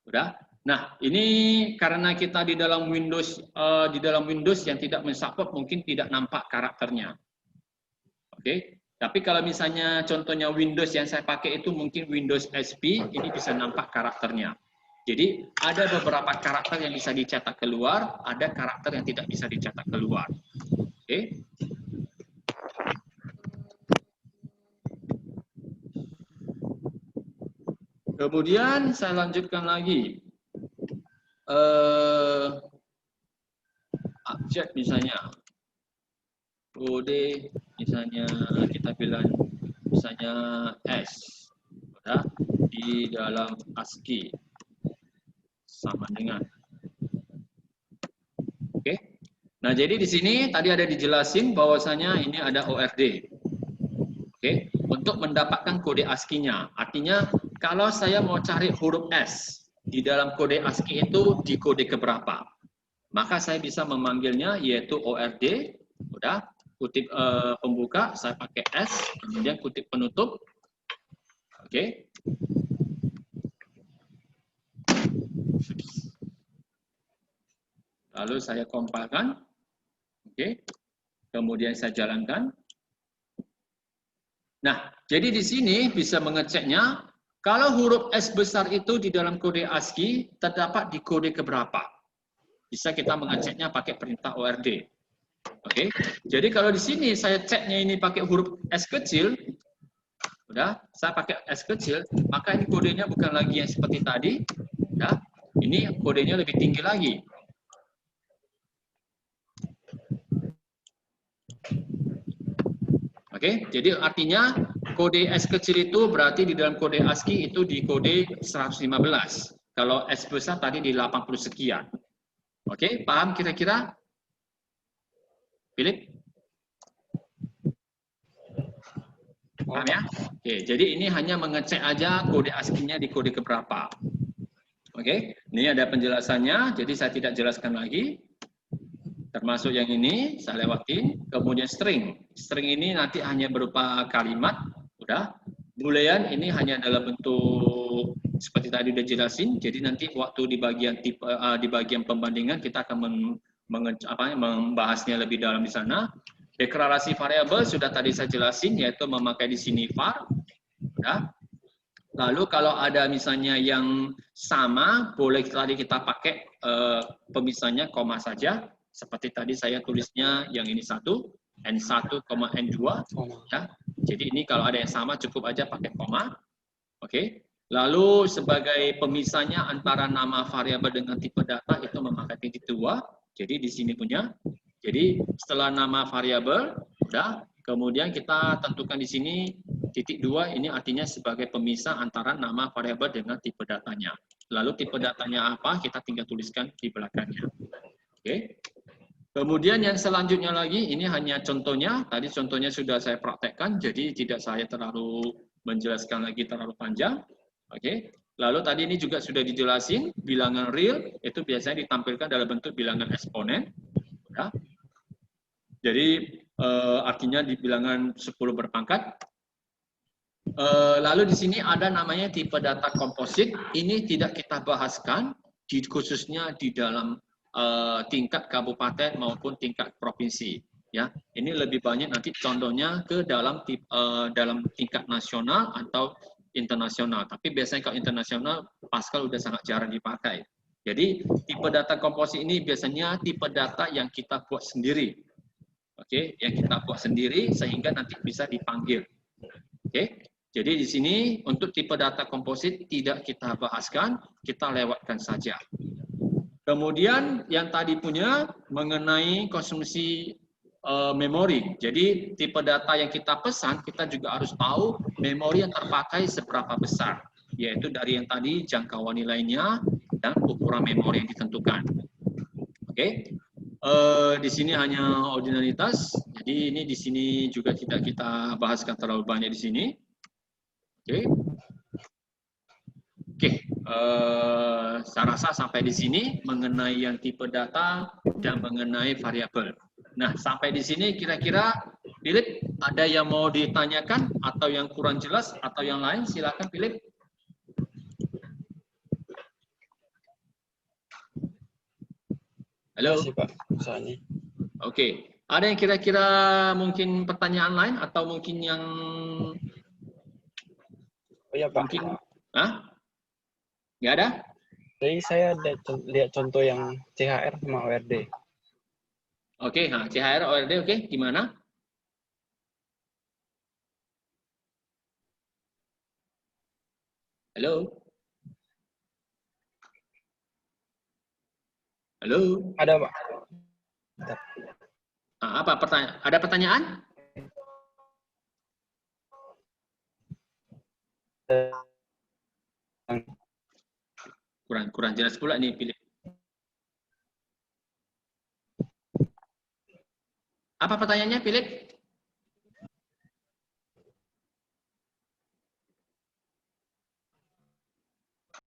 Udah. Nah, ini karena kita di dalam Windows yang tidak mensupport mungkin tidak nampak karakternya. Oke. Tapi kalau misalnya contohnya Windows yang saya pakai itu mungkin Windows XP, ini bisa nampak karakternya. Jadi ada beberapa karakter yang bisa dicetak keluar, ada karakter yang tidak bisa dicetak keluar. Oke. Kemudian saya lanjutkan lagi. Abjad misalnya. Kode misalnya kita bilang misalnya S ya, di dalam ASCII sama dengan. Oke. Nah, jadi di sini tadi ada dijelasin bahwasanya ini ada ORD. Oke, untuk mendapatkan kode ASCII-nya. Artinya kalau saya mau cari huruf S di dalam kode ASCII itu di kode keberapa? Maka saya bisa memanggilnya yaitu ORD, udah, kutip pembuka saya pakai S, kemudian kutip penutup. Oke. Lalu saya compile-kan. Oke. Kemudian saya jalankan. Nah, jadi di sini bisa mengeceknya kalau huruf S besar itu di dalam kode ASCII terdapat di kode keberapa. Bisa kita mengeceknya pakai perintah ORD. Oke, jadi kalau di sini saya ceknya ini pakai huruf S kecil, udah, saya pakai S kecil, maka ini kodenya bukan lagi yang seperti tadi, ya, ini kodenya lebih tinggi lagi. Oke, jadi artinya kode S kecil itu berarti di dalam kode ASCII itu di kode 115. Kalau S besar tadi di 80 sekian. Oke, paham kira-kira? Philip? Paham ya? Oke, jadi ini hanya mengecek aja kode ASCII-nya di kode keberapa. Oke, ini ada penjelasannya, jadi saya tidak jelaskan lagi. Termasuk yang ini saya lewatin. Kemudian string. String ini nanti hanya berupa kalimat. Udah. Boolean ini hanya dalam bentuk seperti tadi udah jelasin. Jadi nanti waktu di bagian tipe di bagian pembandingan kita akan membahasnya lebih dalam di sana. Deklarasi variabel sudah tadi saya jelasin, yaitu memakai di sini var. Ya. Lalu kalau ada misalnya yang sama, boleh tadi kita pakai pemisahnya koma saja. Seperti tadi saya tulisnya yang ini satu, N1, N2. Ya. Jadi ini kalau ada yang sama cukup aja pakai koma. Oke. Lalu sebagai pemisahnya antara nama variabel dengan tipe data itu memakai titik 2. Jadi di sini punya. Jadi setelah nama variabel, udah, kemudian kita tentukan di sini titik 2 ini artinya sebagai pemisah antara nama variabel dengan tipe datanya. Lalu tipe datanya apa, kita tinggal tuliskan di belakangnya. Oke. Kemudian yang selanjutnya lagi, ini hanya contohnya. Tadi contohnya sudah saya praktekkan, jadi tidak saya terlalu menjelaskan lagi terlalu panjang. Oke. Lalu tadi ini juga sudah dijelasin, bilangan real itu biasanya ditampilkan dalam bentuk bilangan eksponen. Ya. Jadi artinya di bilangan 10 berpangkat. Lalu di sini ada namanya tipe data komposit. Ini tidak kita bahaskan, khususnya di dalam tingkat kabupaten maupun tingkat provinsi. Ya, ini lebih banyak nanti contohnya ke dalam tingkat nasional atau internasional. Tapi biasanya kalau internasional, Pascal udah sangat jarang dipakai. Jadi tipe data komposit ini biasanya tipe data yang kita buat sendiri. Oke, yang kita buat sendiri sehingga nanti bisa dipanggil. Oke, jadi di sini untuk tipe data komposit tidak kita bahaskan, kita lewatkan saja. Kemudian yang tadi punya mengenai konsumsi memori. Jadi tipe data yang kita pesan, kita juga harus tahu memori yang terpakai seberapa besar. Yaitu dari yang tadi jangkauan nilainya dan ukuran memori yang ditentukan. Oke. Di sini hanya ordinalitas, jadi ini di sini juga tidak kita bahaskan terlalu banyak di sini. Oke, saya rasa sampai di sini mengenai yang tipe data dan mengenai variabel. Nah, sampai di sini kira-kira, Philip, ada yang mau ditanyakan atau yang kurang jelas atau yang lain? Silakan, Philip. Halo. Masih, Pak, misalnya. Oke, ada yang kira-kira mungkin pertanyaan lain atau mungkin yang Pak. Mungkin, nggak ada? Jadi saya lihat contoh yang CHR sama ORD. Oke, CHR, ORD, oke, gimana? Halo? Halo? Ada, Pak. Apa pertanyaan? Ada pertanyaan? Kurang jelas pula nih, Philip. Apa pertanyaannya, Philip?